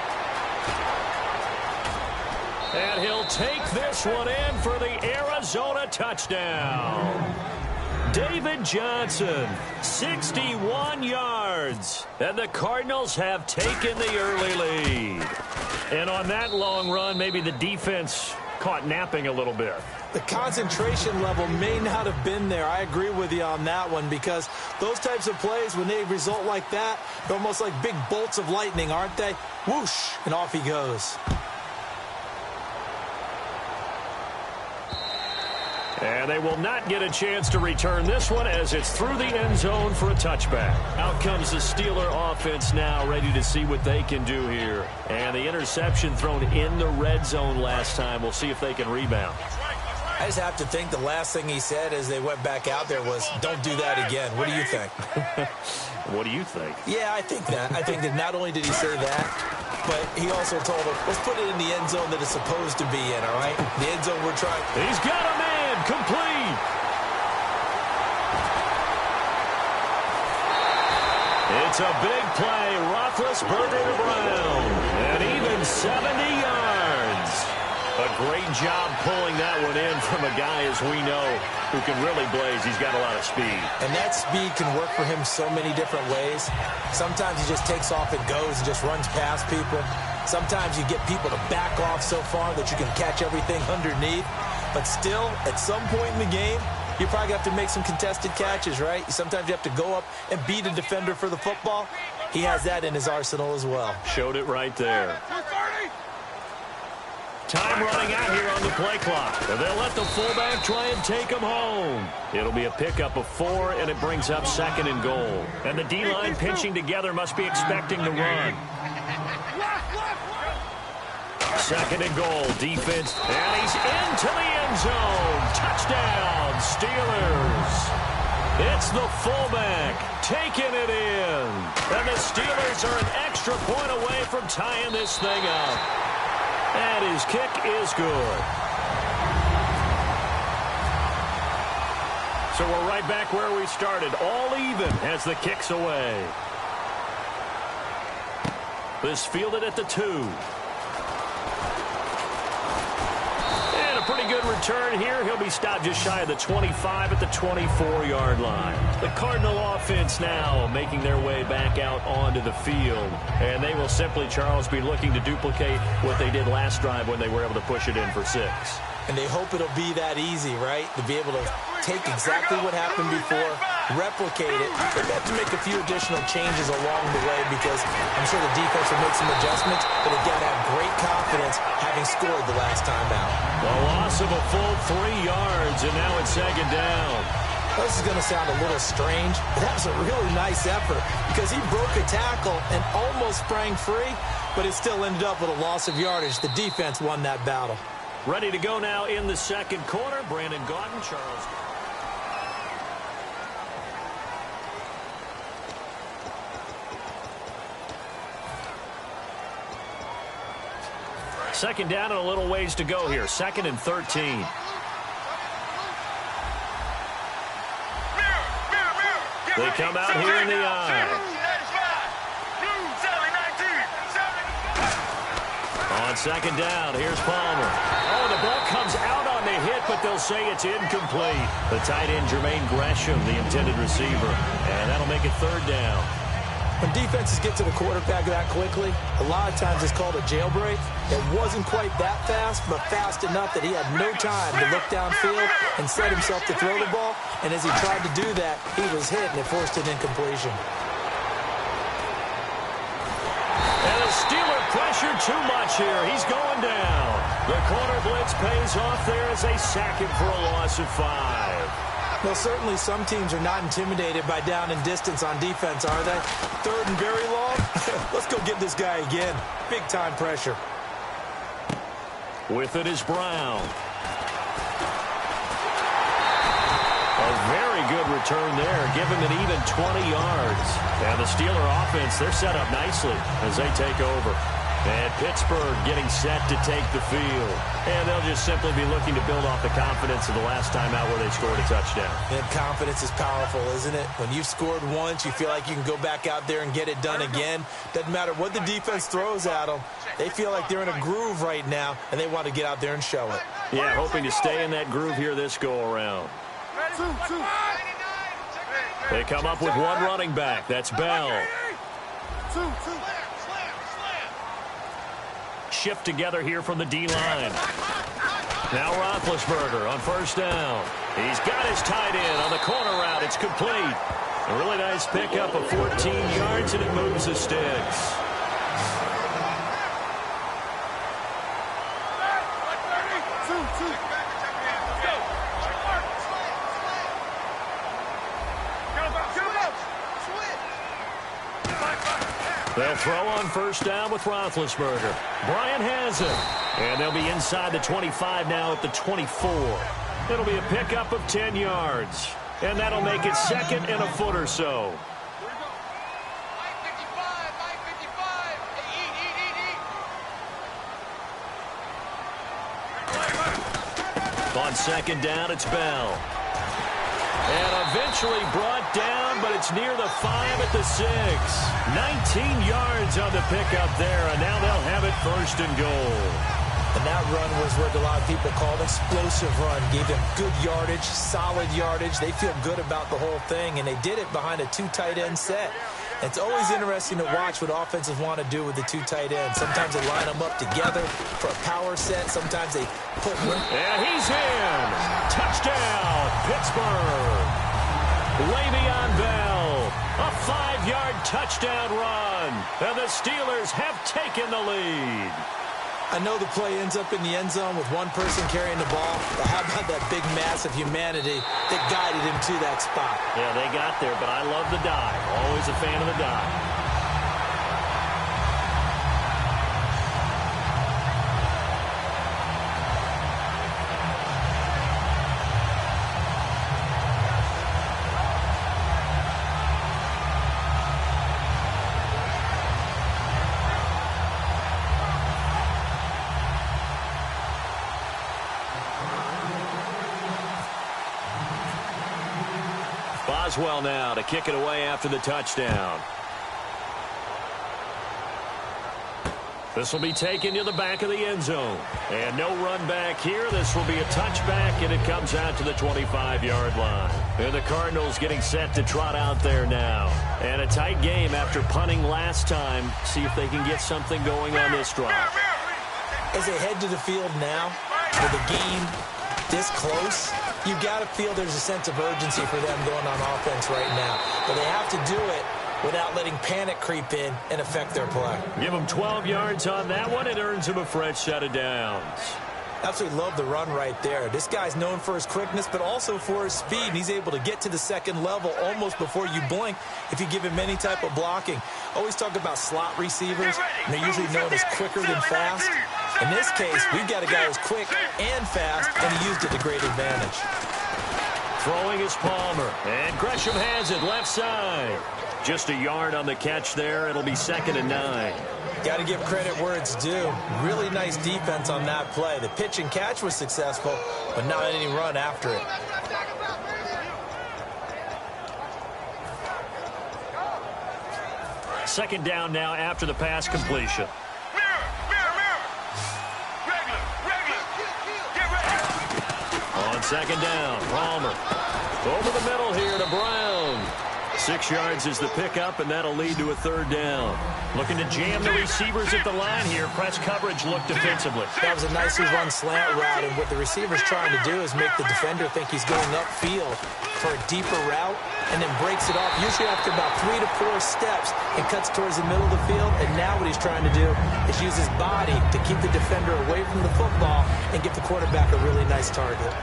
And he'll take this one in for the Arizona touchdown. David Johnson, 61 yards. And the Cardinals have taken the early lead. And on that long run, maybe the defense caught napping a little bit. The concentration level may not have been there. I agree with you on that one, because those types of plays, when they result like that, they're almost like big bolts of lightning, aren't they? Whoosh, and off he goes. And they will not get a chance to return this one as it's through the end zone for a touchback. Out comes the Steeler offense now, ready to see what they can do here. And the interception thrown in the red zone last time. We'll see if they can rebound. I just have to think the last thing he said as they went back out there was, don't do that again. What do you think? What do you think? Yeah, I think that. I think that not only did he say that, but he also told them, let's put it in the end zone that it's supposed to be in, all right? The end zone we're trying. He's got a man, complete. It's a big play. Roethlisberger to Brown. And even 70 yards. A great job pulling that one in from a guy, as we know, who can really blaze. He's got a lot of speed. And that speed can work for him so many different ways. Sometimes he just takes off and goes and just runs past people. Sometimes you get people to back off so far that you can catch everything underneath. But still, at some point in the game, you probably have to make some contested catches, right? Sometimes you have to go up and beat a defender for the football. He has that in his arsenal as well. Showed it right there. Time running out here on the play clock. And they'll let the fullback try and take him home. It'll be a pickup of 4, and it brings up 2nd and goal. And the D-line pinching together must be expecting the run. 2nd and goal, defense, and he's into the end zone. Touchdown, Steelers. It's the fullback taking it in. And the Steelers are an extra point away from tying this thing up. And his kick is good. So we're right back where we started, all even as the kick's away. This fielded at the 2. And a pretty good return here. He'll be stopped just shy of the 25 at the 24-yard line. The Cardinal offense now making their way back out onto the field. And they will simply, Charles, be looking to duplicate what they did last drive when they were able to push it in for 6. And they hope it'll be that easy, right? To be able to take exactly what happened before, replicate it. They have to make a few additional changes along the way, because I'm sure the defense will make some adjustments, but they've got to have great confidence having scored the last time out. The loss of a full 3 yards, and now it's 2nd down. This is going to sound a little strange, but that was a really nice effort, because he broke a tackle and almost sprang free, but it still ended up with a loss of yardage. The defense won that battle. Ready to go now in the 2nd quarter. Brandon Gaudin, Charles. Second down and a little ways to go here. 2nd and 13. They come out here in the eye. On 2nd down, here's Palmer. Oh, the ball comes out on the hit, but they'll say it's incomplete. The tight end, Jermaine Gresham, the intended receiver. And that'll make it 3rd down. When defenses get to the quarterback that quickly, a lot of times it's called a jailbreak. It wasn't quite that fast, but fast enough that he had no time to look downfield and set himself to throw the ball. And as he tried to do that, he was hit, and it forced an incompletion. And the Steeler pressure too much here. He's going down. The corner blitz pays off there as they sack him for a loss of 5. Well, certainly some teams are not intimidated by down and distance on defense, are they? 3rd and very long? Let's go get this guy again. Big-time pressure. With it is Brown. A very good return there. Give him an even 20 yards. And the Steeler offense, they're set up nicely as they take over. And Pittsburgh getting set to take the field. And they'll just simply be looking to build off the confidence of the last time out where they scored a touchdown. And confidence is powerful, isn't it? When you've scored once, you feel like you can go back out there and get it done again. Doesn't matter what the defense throws at them. They feel like they're in a groove right now, and they want to get out there and show it. Yeah, hoping to stay in that groove here this go-around. They come up with one running back. That's Bell. Shift together here from the D-line. Now Roethlisberger on first down. He's got his tight end on the corner route. It's complete. A really nice pickup of 14 yards, and it moves the sticks. They'll throw on first down with Roethlisberger. Bryant has it. And they'll be inside the 25 now at the 24. It'll be a pickup of 10 yards. And that'll make it second and a foot or so. On second down, it's Bell. And eventually brought down, but it's near the 5 at the 6. 19 yards on the pickup there, and now they'll have it first and goal. And that run was what a lot of people called explosive run. Gave them good yardage, solid yardage. They feel good about the whole thing, and they did it behind a 2 tight end set. It's always interesting to watch what offenses want to do with the 2 tight ends. Sometimes they line them up together for a power set. Sometimes they put one. And he's in. Touchdown, Pittsburgh. Le'Veon Bell. A 5-yard touchdown run. And the Steelers have taken the lead. I know the play ends up in the end zone with one person carrying the ball, but how about that big mass of humanity that guided him to that spot? Yeah, they got there, but I love the dive. Always a fan of the dive. Boswell now to kick it away after the touchdown. This will be taken to the back of the end zone. And no run back here. This will be a touchback, and it comes out to the 25-yard line. And the Cardinals getting set to trot out there now. And a tight game after punting last time. See if they can get something going on this drive. As they head to the field now, with the game this close, you've got to feel there's a sense of urgency for them going on offense right now. But they have to do it without letting panic creep in and affect their play. Give them 12 yards on that one. It earns them a fresh set of downs. Absolutely love the run right there. This guy's known for his quickness, but also for his speed. And he's able to get to the second level almost before you blink if you give him any type of blocking. Always talk about slot receivers, and they're usually known as quicker than fast. In this case, we've got a guy who's quick and fast, and he used it to great advantage. Throwing is Palmer, and Gresham has it left side. Just a yard on the catch there. It'll be 2nd and 9. Got to give credit where it's due. Really nice defense on that play. The pitch and catch was successful, but not any run after it. Second down now after the pass completion. On second down, Palmer. Over the middle here to Brown. 6 yards is the pickup, and that'll lead to a 3rd down. Looking to jam the receivers at the line here. Press coverage look defensively. That was a nicely run slant route, and what the receiver's trying to do is make the defender think he's going upfield for a deeper route, and then breaks it off, usually after about 3 to 4 steps, and cuts towards the middle of the field. And now what he's trying to do is use his body to keep the defender away from the football and give the quarterback a really nice target.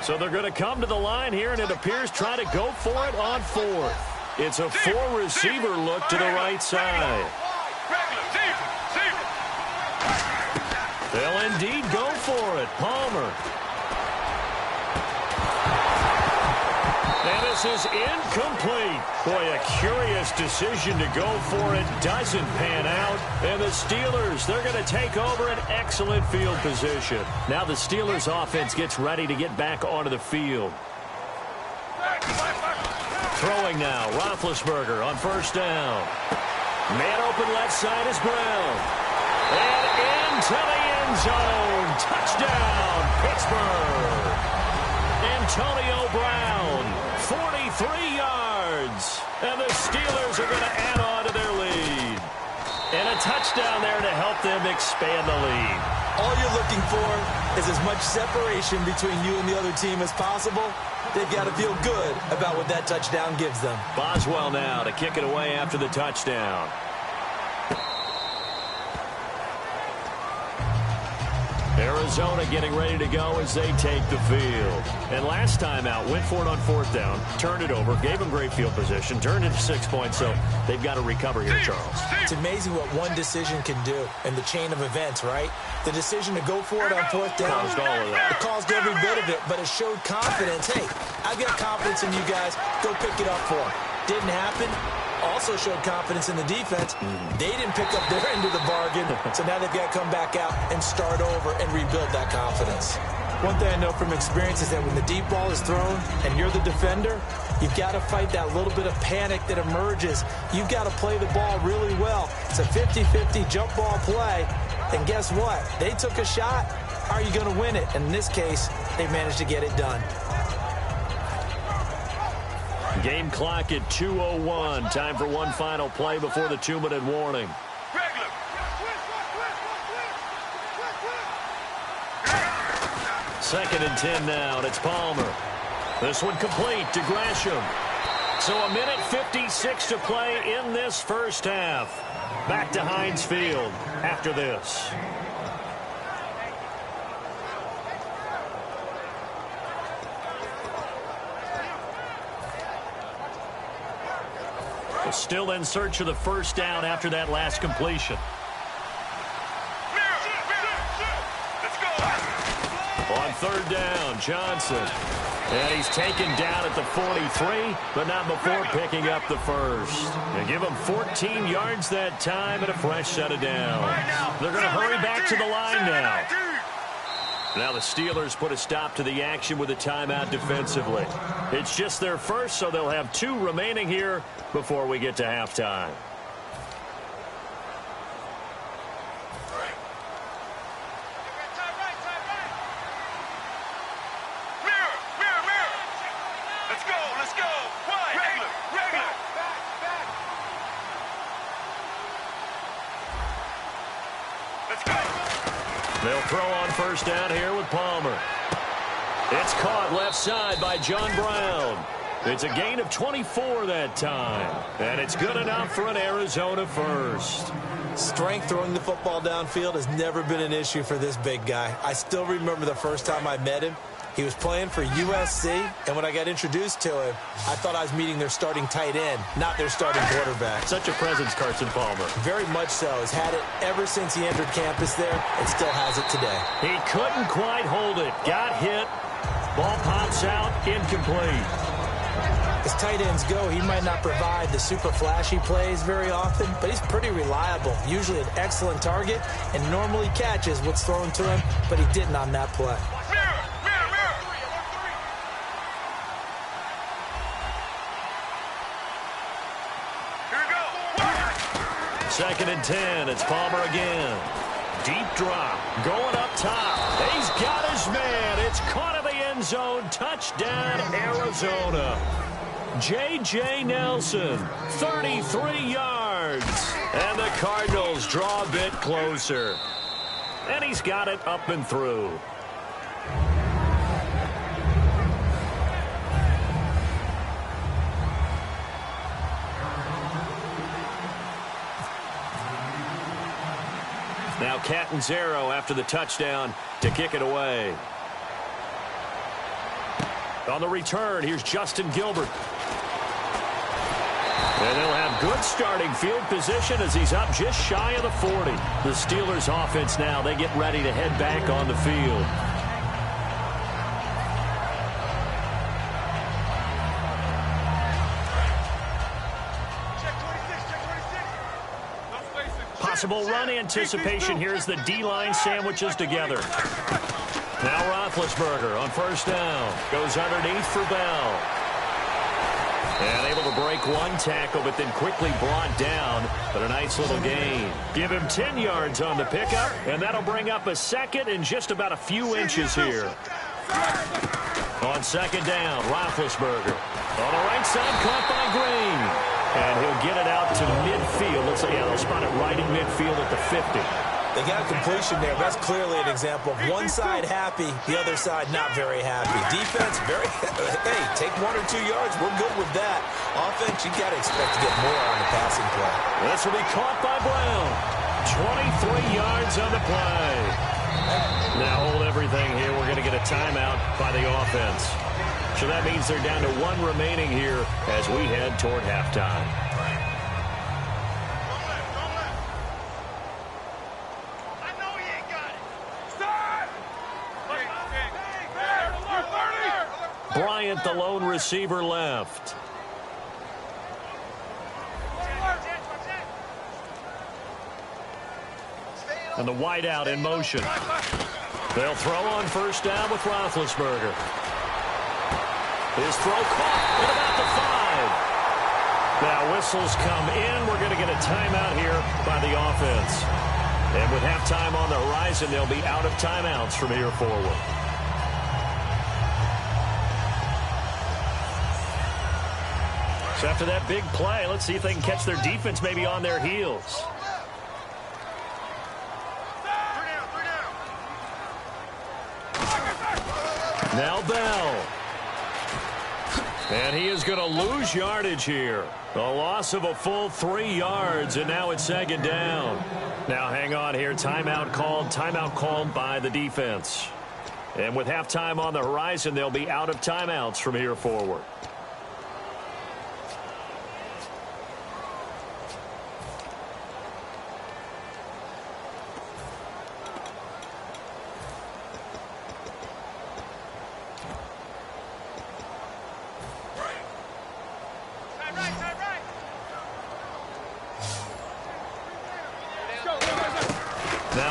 So they're going to come to the line here, and it appears try to go for it on 4th. It's a 4-receiver look to the right side. They'll indeed go for it. Palmer. And this is incomplete. Boy, a curious decision to go for it. Doesn't pan out. And the Steelers, they're going to take over an excellent field position. Now the Steelers offense gets ready to get back onto the field. Throwing now, Roethlisberger on first down. Man open left side is Brown. And into the end zone. Touchdown, Pittsburgh. Antonio Brown, 43 yards. And the Steelers are going to add on to their lead. And a touchdown there to help them expand the lead. All you're looking for is as much separation between you and the other team as possible. They've got to feel good about what that touchdown gives them. Boswell now to kick it away after the touchdown. Arizona getting ready to go as they take the field. And last time out, went for it on fourth down, turned it over, gave them great field position, turned it to 6 points, so they've got to recover here, Charles. It's amazing what one decision can do in the chain of events, right? The decision to go for it on fourth down. Caused all of that. It caused every bit of it, but it showed confidence. Hey, I've got confidence in you guys. Go pick it up for them. Didn't happen. Also showed confidence in the defense. They didn't pick up their end of the bargain, so now they've got to come back out and start over and rebuild that confidence. One thing I know from experience is that when the deep ball is thrown and you're the defender, you've got to fight that little bit of panic that emerges. You've got to play the ball really well. It's a 50-50 jump ball play, and guess what? They took a shot. Are you going to win it? And in this case, they managed to get it done. Game clock at 2:01. Time for one final play before the 2-minute warning. Second and 10 now, and it's Palmer. This one complete to Gresham. So a minute 56 to play in this first half. Back to Heinz Field after this. Still in search of the first down after that last completion. On third down, Johnson. And he's taken down at the 43, but not before picking up the first. They give him 14 yards that time and a fresh set of downs. They're going to hurry back to the line now. Now the Steelers put a stop to the action with a timeout defensively. It's just their first, so they'll have 2 remaining here before we get to halftime. They'll throw on first down here with Palmer. It's caught left side by John Brown. It's a gain of 24 that time. And it's good enough for an Arizona first. Strength throwing the football downfield has never been an issue for this big guy. I still remember the first time I met him. He was playing for USC, and when I got introduced to him, I thought I was meeting their starting tight end, not their starting quarterback. Such a presence, Carson Palmer. Very much so. Has had it ever since he entered campus there, and still has it today. He couldn't quite hold it. Got hit. Ball pops out, incomplete. As tight ends go, he might not provide the super flashy plays very often, but he's pretty reliable. Usually an excellent target, and normally catches what's thrown to him, but he didn't on that play. Second and 10. It's Palmer again. Deep drop. Going up top. He's got his man. It's caught in the end zone. Touchdown, Arizona. J.J. Nelson, 33 yards. And the Cardinals draw a bit closer. And he's got it up and through. Now Catanzaro after the touchdown to kick it away. On the return, here's Justin Gilbert. And they'll have good starting field position as he's up just shy of the 40. The Steelers offense now, they get ready to head back on the field. Possible run anticipation here as the D-line sandwiches together. Now Roethlisberger on first down. Goes underneath for Bell. And able to break one tackle, but then quickly brought down. But a nice little gain. Give him 10 yards on the pickup, and that'll bring up a second and just about a few inches here. On second down, Roethlisberger. On the right side, caught by Green. And he'll get it out to midfield. Looks like, yeah, they'll spot it right in midfield at the 50. They got a completion there. That's clearly an example of one side happy, the other side not very happy. Defense, very, hey, take 1 or 2 yards. We're good with that. Offense, you got to expect to get more on the passing play. This will be caught by Brown. 23 yards on the play. Now hold everything here. We're going to get a timeout by the offense. So that means they're down to 1 remaining here as we head toward halftime. Bryant, the lone receiver, left. And the wideout in motion. They'll throw on first down with Roethlisberger. His throw caught at about the 5. Now whistles come in. We're going to get a timeout here by the offense. And with halftime on the horizon, they'll be out of timeouts from here forward. So after that big play, let's see if they can catch their defense maybe on their heels. Now Bell. And he is going to lose yardage here. A loss of a full 3 yards, and now it's second down. Now hang on here. Timeout called by the defense. And with halftime on the horizon, they'll be out of timeouts from here forward.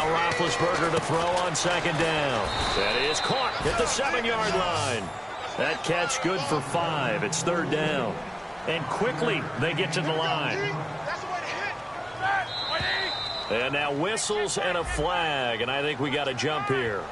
Roethlisberger to throw on second down. That is caught at the 7-yard line. That catch good for 5. It's third down. And quickly they get to the line. And now whistles and a flag. And I think we got a jump here.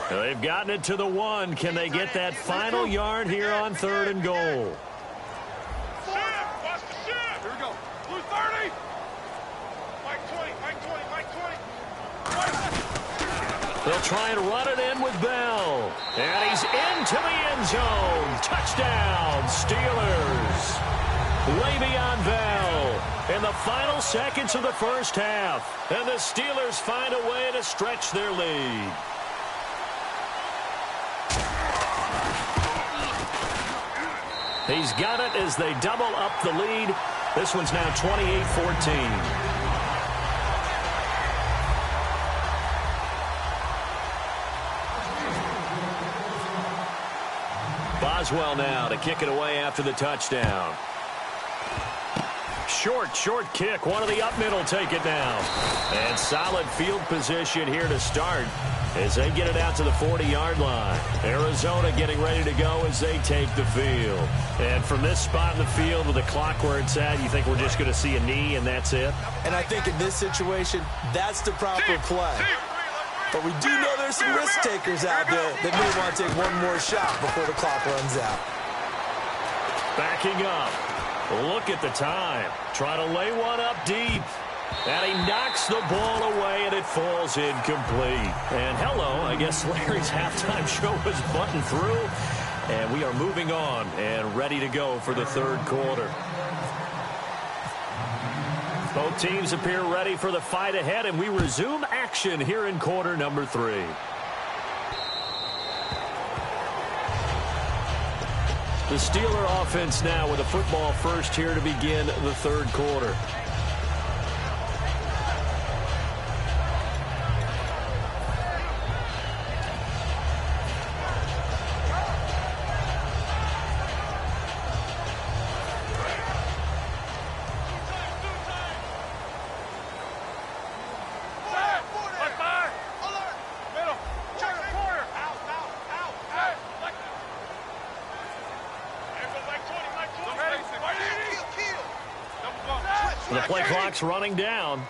They've gotten it to the 1. Can they get that final yard here on 3rd and goal? Here we go. Blue 30. Mike 20, Mike 20, Mike 20. They'll try and run it in with Bell. And he's into the end zone. Touchdown, Steelers. Le'Veon Bell in the final seconds of the first half. And the Steelers find a way to stretch their lead. He's got it as they double up the lead. This one's now 28-14. Boswell now to kick it away after the touchdown. Short kick. One of the up middle take it down. And solid field position here to start as they get it out to the 40-yard line. Arizona getting ready to go as they take the field. And from this spot in the field with the clock where it's at, you think we're just going to see a knee and that's it? And I think in this situation, that's the proper play. But we do know there's some risk takers out there that may want to take one more shot before the clock runs out. Backing up. Look at the time. Trying to lay one up deep. And he knocks the ball away, and it falls incomplete. And hello, I guess Larry's halftime show was buttoned through. And we are moving on and ready to go for the third quarter. Both teams appear ready for the fight ahead, and we resume action here in quarter number 3. The Steeler offense now with a football first here to begin the third quarter. The play clock's running down.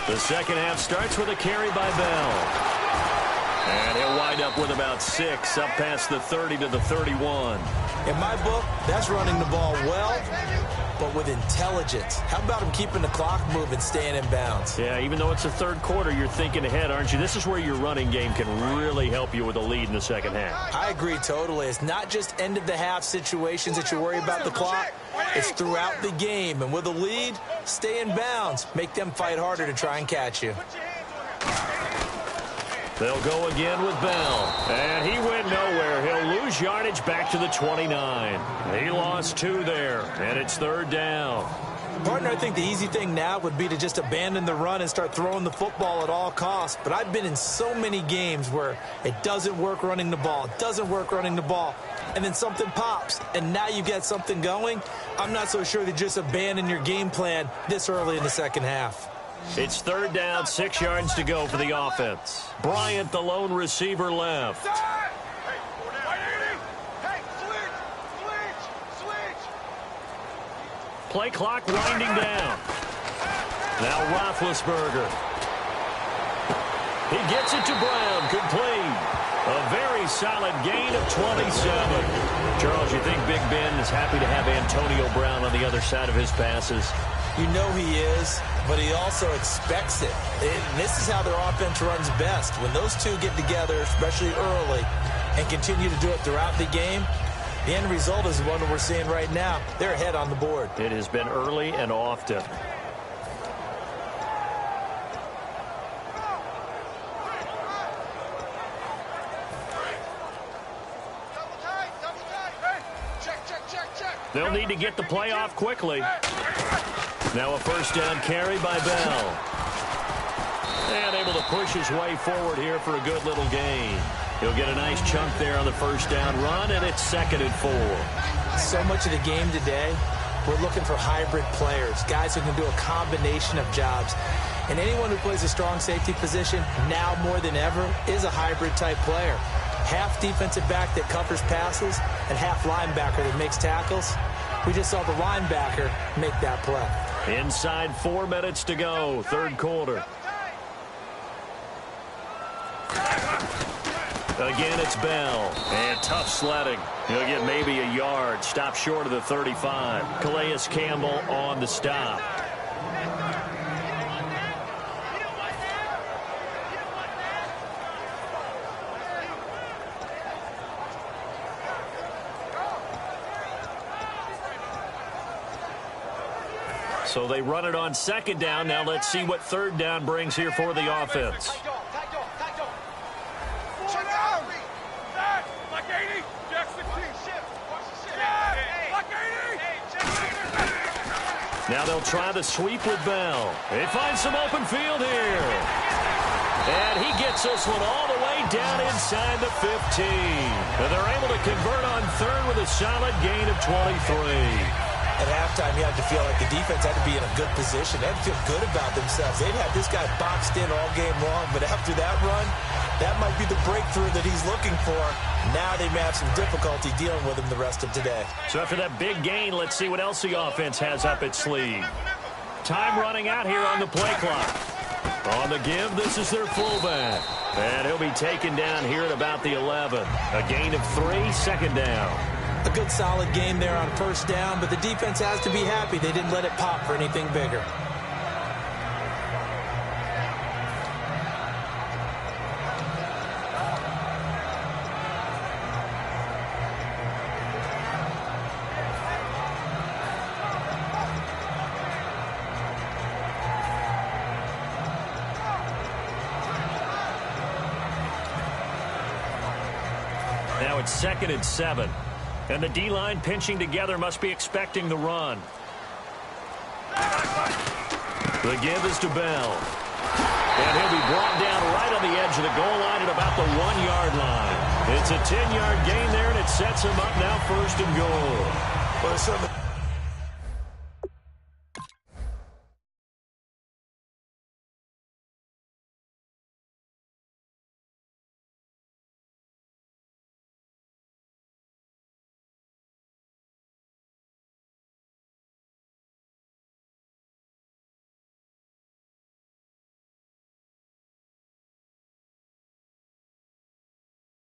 The second half starts with a carry by Bell. And he'll wind up with about 6, up past the 30 to the 31. In my book, that's running the ball well, but with intelligence. How about him keeping the clock moving, staying in bounds? Yeah, even though it's the third quarter, you're thinking ahead, aren't you? This is where your running game can really help you with a lead in the second half. I agree totally. It's not just end-of-the-half situations that you worry about the clock. It's throughout the game. And with a lead, stay in bounds. Make them fight harder to try and catch you. They'll go again with Bell. And he went nowhere. He'll lose yardage back to the 29. He lost 2 there, and it's third down. Partner, I think the easy thing now would be to just abandon the run and start throwing the football at all costs. But I've been in so many games where it doesn't work running the ball. It doesn't work running the ball. And then something pops, and now you get something going. I'm not so sure that just abandon your game plan this early in the second half. It's third down, 6 yards to go for the offense. Bryant, the lone receiver, left. Play clock winding down. Now Roethlisberger. He gets it to Brown, complete. A very solid gain of 27. Charles, you think Big Ben is happy to have Antonio Brown on the other side of his passes? You know he is, but he also expects it. And this is how their offense runs best. When those two get together, especially early, and continue to do it throughout the game, the end result is the one that we're seeing right now. They're ahead on the board. It has been early and often. They'll need to get the play off quickly. Now a first down carry by Bell. And able to push his way forward here for a good little gain. He'll get a nice chunk there on the first down run, and it's 2nd and 4. So much of the game today, we're looking for hybrid players, guys who can do a combination of jobs. And anyone who plays a strong safety position, now more than ever, is a hybrid-type player. Half defensive back that covers passes and half linebacker that makes tackles. We just saw the linebacker make that play. Inside 4 minutes to go, third quarter. Again, it's Bell. And tough sledding. He'll get maybe a yard. Stop short of the 35. Calais Campbell on the stop. So they run it on second down. Now let's see what third down brings here for the offense. Now they'll try the sweep with Bell. They find some open field here. And he gets this one all the way down inside the 15. And they're able to convert on third with a solid gain of 23. At halftime, you had to feel like the defense had to be in a good position. They had to feel good about themselves. They'd had this guy boxed in all game long, but after that run, that might be the breakthrough that he's looking for. Now they may have some difficulty dealing with him the rest of today. So after that big gain, let's see what else the offense has up its sleeve. Time running out here on the play clock. On the give, this is their fullback. And he'll be taken down here at about the 11. A gain of 3, second down. A good solid game there on first down, but the defense has to be happy they didn't let it pop for anything bigger. Now it's 2nd and 7. And the D-line pinching together must be expecting the run. The give is to Bell. And he'll be brought down right on the edge of the goal line at about the 1-yard line. It's a 10-yard gain there, and it sets him up now 1st and goal. Well, so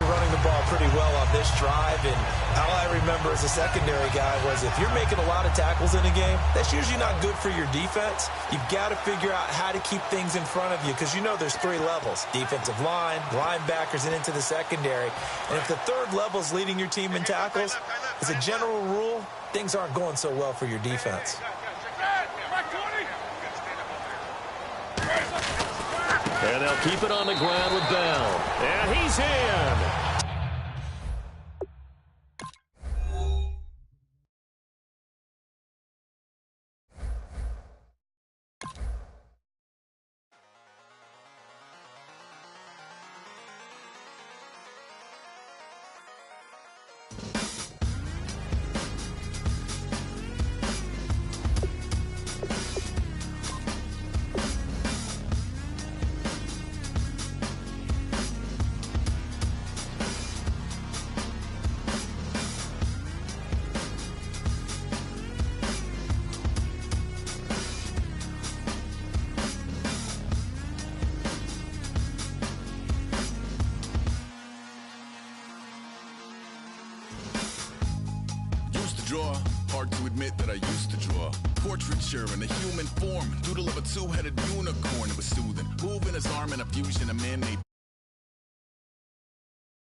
running the ball pretty well on this drive, and all I remember as a secondary guy was if you're making a lot of tackles in a game, that's usually not good for your defense. You've got to figure out how to keep things in front of you because you know there's 3 levels: defensive line, linebackers, and into the secondary. And if the 3rd level is leading your team in tackles, as a general rule, things aren't going so well for your defense. And they'll keep it on the ground with Bell. And he's in. Draw. Hard to admit that I used to draw. Portraiture in a human form. Doodle of a 2-headed unicorn. It was soothing. Moving his arm in a fusion of man-made